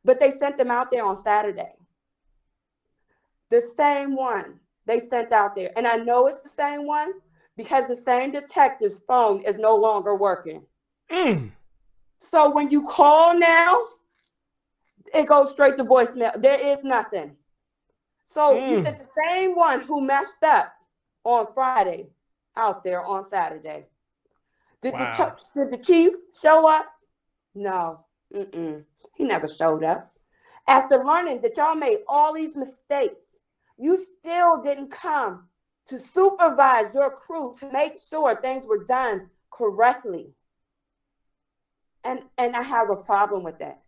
but they sent them out there on Saturday. The same one they sent out there. And I know it's the same one because the same detective's phone is no longer working. So when you call now, it goes straight to voicemail. There is nothing. So you sent the same one who messed up on Friday out there on Saturday. Did the chief show up? No. He never showed up. After learning that y'all made all these mistakes, you still didn't come to supervise your crew to make sure things were done correctly. And I have a problem with that.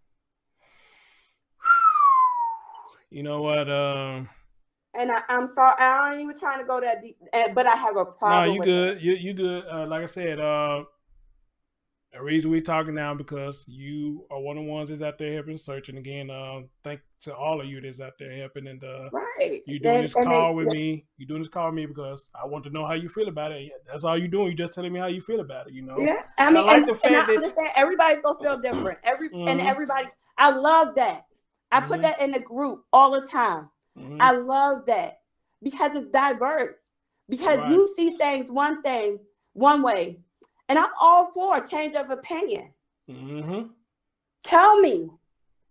You know what? And I'm sorry, I ain't even trying to go that deep, but I have a problem. No, you good. You good. Like I said, the reason we're talking now because you are one of the ones that's out there helping searching again. Thank to all of you that's out there helping, and right. You doing this call with me. You doing this call with me because I want to know how you feel about it. That's all you doing. You just telling me how you feel about it. You know. Yeah, I mean, I like the fact that understand everybody's gonna feel different. And everybody, I love that. I put that in the group all the time. I love that because it's diverse. Because you see things one way, and I'm all for a change of opinion. Tell me,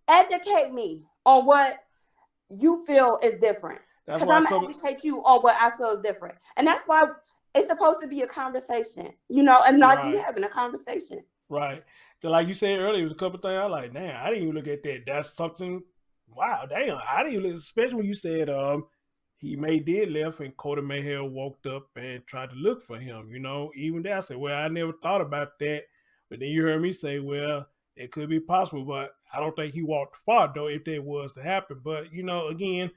educate me on what you feel is different. Because I'm going to educate you on what I feel is different. And that's why it's supposed to be a conversation, you know, and like we having a conversation. Right. So like you said earlier, it was a couple of things I like, damn, I didn't even look at that. That's something, wow, damn. I didn't even, especially when you said he did left and Codi may have walked up and tried to look for him, you know. Even there I said, well, I never thought about that. But then you heard me say, well, it could be possible, but I don't think he walked far though if that was to happen. But, you know, again,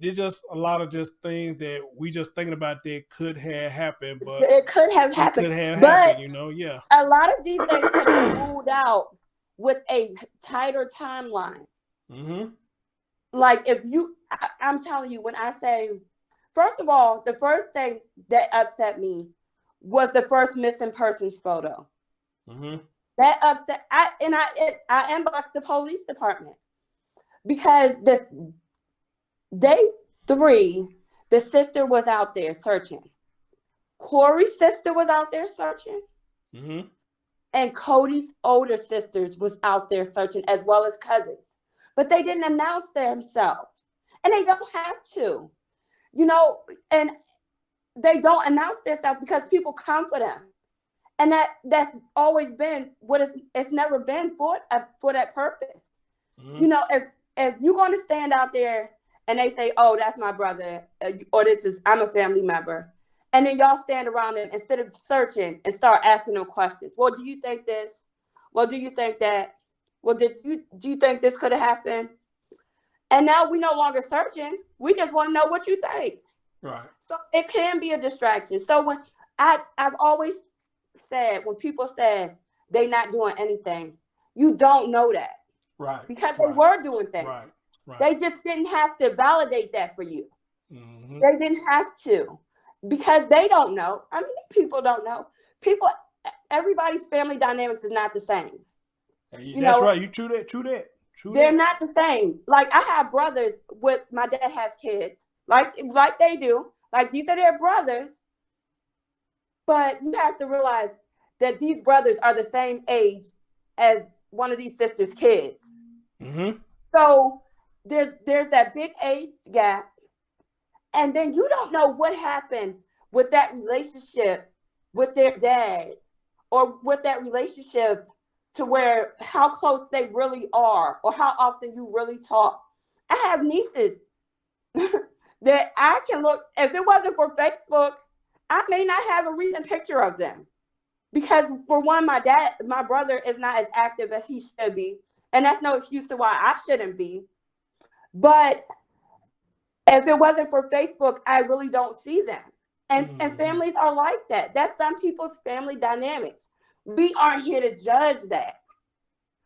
there's just a lot of just things that we just thinking about that could have happened, but it could have happened. You know, yeah. A lot of these things could have been ruled out with a tighter timeline. Like if you, I'm telling you, when I say, first of all, the first thing that upset me was the first missing persons photo. That upset. I inboxed the police department because day 3, the sister was out there searching. Corey's sister was out there searching, Mm-hmm. and Cody's older sisters was out there searching, as well as cousins. But they didn't announce themselves. And they don't have to, and they don't announce themselves because people come for them. And that's always been what it's never been for that purpose. Mm-hmm. If you're going to stand out there and they say, oh, that's my brother, or I'm a family member, and then y'all stand around them instead of searching and start asking them questions. Well, do you think this? Well, do you think that? Well, do you think this could have happened? And now we no longer searching. We just want to know what you think. Right. So it can be a distraction. So when I've always said, when people said they're not doing anything, you don't know that. Right. Because they were doing things. Right. Right. They just didn't have to validate that for you. Mm-hmm. They didn't have to, because they don't know. I mean, people don't know. Everybody's family dynamics is not the same. That's right. You true that. They're not the same. Like, I have brothers my dad has kids, like they do. Like, these are their brothers. But you have to realize that these brothers are the same age as one of these sisters' kids. Mm-hmm. So there's that big age gap. And then you don't know what happened with that relationship with their dad, or with that relationship to where how close they really are, or how often you really talk. I have nieces that I can look, if it wasn't for Facebook, I may not have a recent picture of them. Because for one, my brother is not as active as he should be. And that's no excuse to why I shouldn't be. But if it wasn't for Facebook, I really don't see them. And families are like that. That's some people's family dynamics. We aren't here to judge that.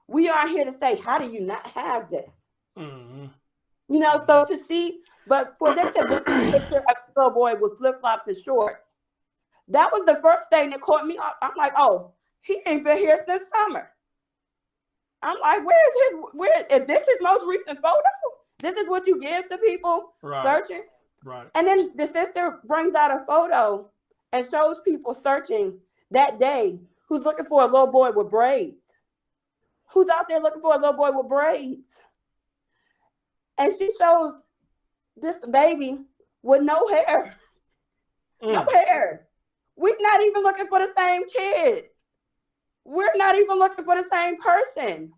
We aren't here to say, how do you not have this? Mm-hmm. So to see, but for them to look at a picture of a little boy with flip-flops and shorts, that was the first thing that caught me. I'm like, oh, he ain't been here since summer. I'm like, where is this his most recent photo? This is what you give to people searching? Right. And then the sister brings out a photo and shows people searching that day who's looking for a little boy with braids. Who's out there looking for a little boy with braids? And she shows this baby with no hair. No hair. We're not even looking for the same kid. We're not even looking for the same person.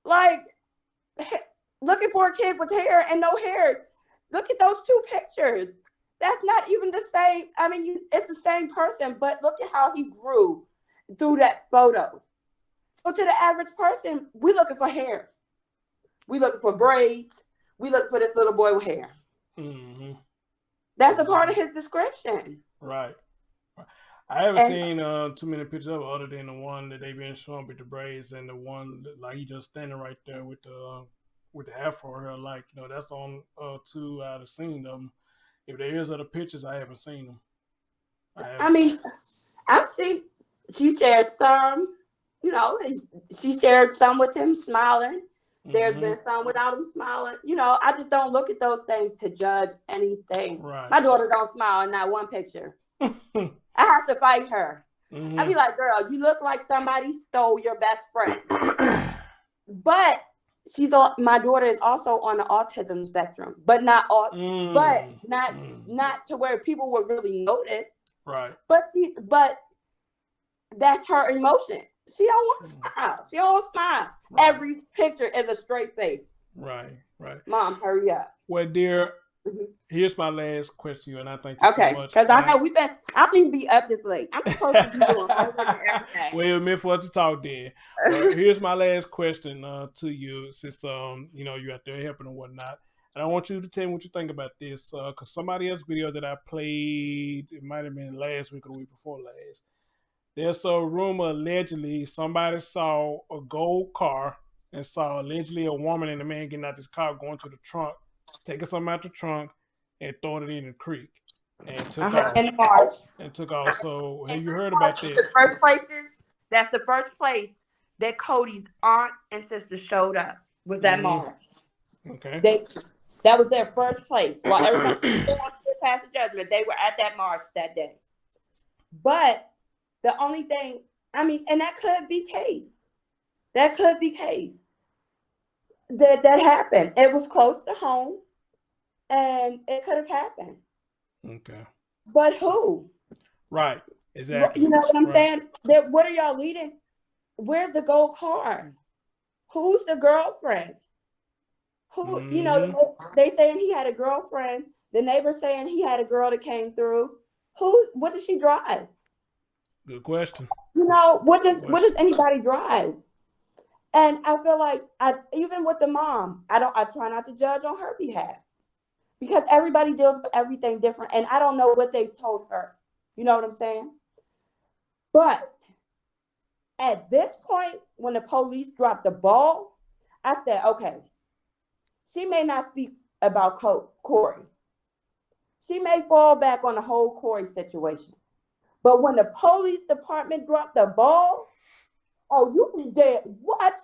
Like, looking for a kid with hair and no hair. Look at those two pictures. That's not even the same. I mean, it's the same person, but look at how he grew through that photo. So to the average person, we're looking for hair. We're looking for braids. We look for this little boy with hair. Mm-hmm. That's a part of his description. Right. I haven't seen too many pictures of it, other than the one that they've been showing with the braids, and the one that, like, he just standing right there with the afro hair. Like, that's on two out of seen them. If there is other pictures, I haven't seen them. I mean, I've seen, she shared some, she shared some with him smiling. There's been some without him smiling. I just don't look at those things to judge anything. Right. My daughter don't smile in not one picture. I have to fight her. I be like, girl, you look like somebody stole your best friend. But my daughter is also on the autism spectrum, but not to where people would really notice. Right. But that's her emotion. She don't want to smile. She don't smile. Right. Every picture is a straight face. Right. Mom, hurry up. Well, dear, here's my last question, and I thank you so much. Because I know I don't even be up this late. I'm supposed to be doing homework every day. Well, meant for us to talk then. Here's my last question to you, since you're out there helping and whatnot. And I want you to tell me what you think about this, because somebody else's video that I played, it might have been last week or the week before last. There's a rumor, allegedly, somebody saw a gold car and saw allegedly a woman and a man getting out this car, going to the trunk, taking something out the trunk, and throwing it in the creek, and took off. So, have you heard about that? That's the first place that Cody's aunt and sister showed up, was that march. Okay. That was their first place. While everybody was on Pass the Judgment, they were at that march that day. But the only thing, I mean, and that could be case. That could be case. That happened. It was close to home, and it could have happened. Okay. But who? Right. Exactly. You know what I'm Right. saying? What are y'all leading? Where's the gold car? Who's the girlfriend? Who? You Mm-hmm. know, they saying he had a girlfriend. The neighbor saying he had a girl that came through. Who? What does she drive? Good question. You know, Good what does question. anybody drive? And I feel like even with the mom, I try not to judge on her behalf because everybody deals with everything different, and I don't know what they've told her. You know what I'm saying? But at this point, when the police dropped the ball, I said, okay, she may not speak about Corey. She may fall back on the whole Corey situation. But when the police department dropped the ball, oh, you did what?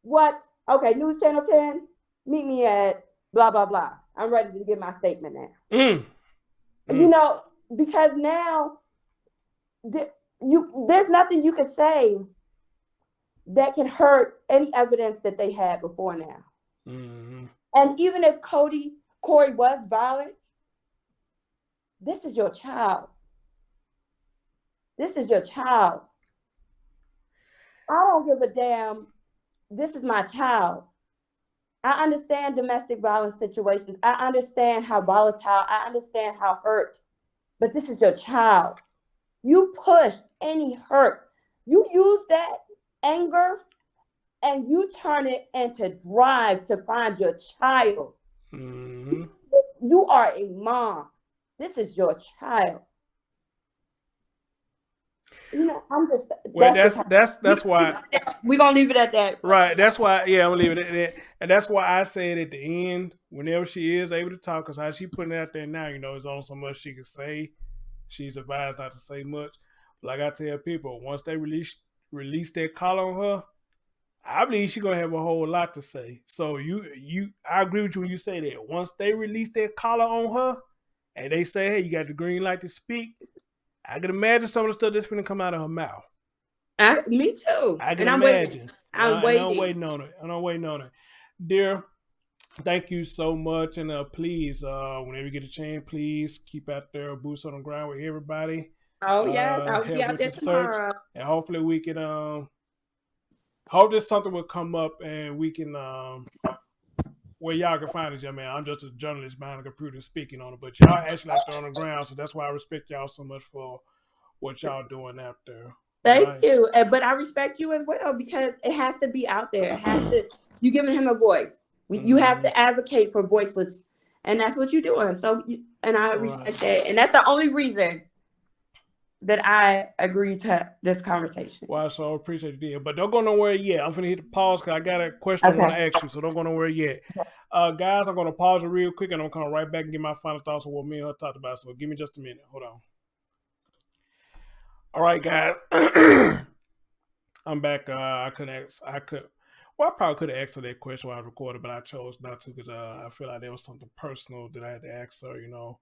What? Okay, News Channel 10, meet me at blah, blah, blah. I'm ready to give my statement now. Mm. You know, because now there's nothing you could say that can hurt any evidence that they had before now. Mm-hmm. And even if Corey was violent, this is your child. This is your child. I don't give a damn. This is my child. I understand domestic violence situations. I understand how volatile. I understand how hurt. But this is your child. You pushed any hurt. You use that anger and you turn it into drive to find your child. Mm-hmm. You are a mom. This is your child. You know, I'm just Well, that's the that's why. we're gonna leave it at that. Right. That's why. Yeah, I'm gonna leave it at that, and that's why I said at the end, whenever she is able to talk, because how she putting it out there now, you know, it's only so much she can say. She's advised not to say much. Like I tell people, once they release that call on her, I believe she's gonna have a whole lot to say. So I agree with you when you say that. Once they release that collar on her, and they say, "Hey, you got the green light to speak," I can imagine some of the stuff that's gonna come out of her mouth. Me too. I can And I'm waiting. imagine. I'm And I'm waiting. waiting on it. And I'm waiting on it. Dear, thank you so much. And please, whenever you get a chance, please keep out there, boots on the ground with everybody. Oh yes, I'll be Help out with there the search. tomorrow. And hopefully we can hope that something will come up and we can where y'all can find us, young man. I'm just a journalist behind a computer speaking on it. But y'all actually out there on the ground, so that's why I respect y'all so much for what y'all doing out there. Thank Right. you. But I respect you as well because it has to be out there. It has to. You giving him a voice. You have to advocate for voiceless, and that's what you're doing. So, and I respect that, and that's the only reason that I agreed to this conversation. Well, so I appreciate you. But don't go nowhere yet. I'm finna hit the pause because I got a question I want to ask you. So don't go nowhere yet. Guys, I'm gonna pause it real quick and I'm gonna come right back and get my final thoughts on what me and her talked about. So give me just a minute. Hold on. All right, guys. I'm back. I probably could have asked her that question while I recorded, but I chose not to because I feel like there was something personal that I had to ask her, you know,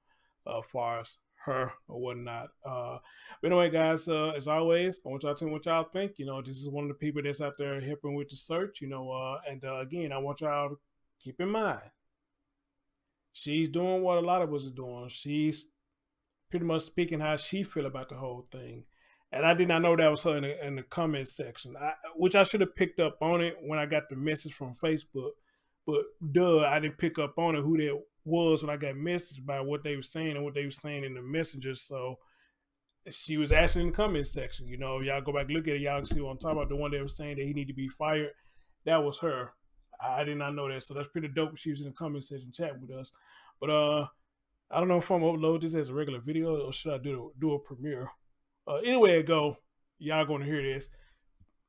as far as her or whatnot. But anyway, guys, as always, I want y'all to tell me what y'all think. You know, this is one of the people that's out there helping with the search, you know, and again, I want y'all to keep in mind, she's doing what a lot of us are doing. She's pretty much speaking how she feel about the whole thing. And I did not know that was her in the comment section, which I should have picked up on it when I got the message from Facebook. But I didn't pick up on it who that was when I got messaged by what they were saying and what they were saying in the messengers. So she was actually in the comment section. You know, y'all go back and look at it, y'all can see what I'm talking about. The one that was saying that he need to be fired, that was her. I did not know that, so that's pretty dope. She was in the comment section chatting with us. But I don't know if I'm gonna upload this as a regular video or should I do a premiere. Anyway, go. Y'all gonna hear this.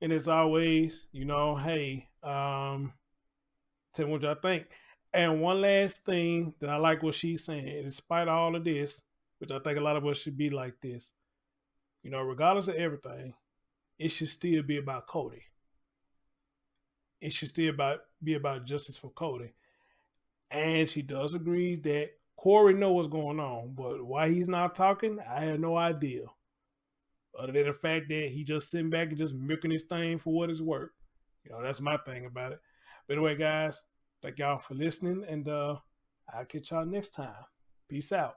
And as always, you know, hey, tell me what y'all think. And one last thing that I like what she's saying, in spite of all of this, which I think a lot of us should be like this, you know, regardless of everything, it should still be about Codi. It should still be about justice for Codi. And she does agree that Corey know what's going on, but why he's not talking, I have no idea. Other than the fact that he just sitting back and just milking his thing for what it's worth. That's my thing about it. But anyway, guys, thank y'all for listening, and I'll catch y'all next time. Peace out.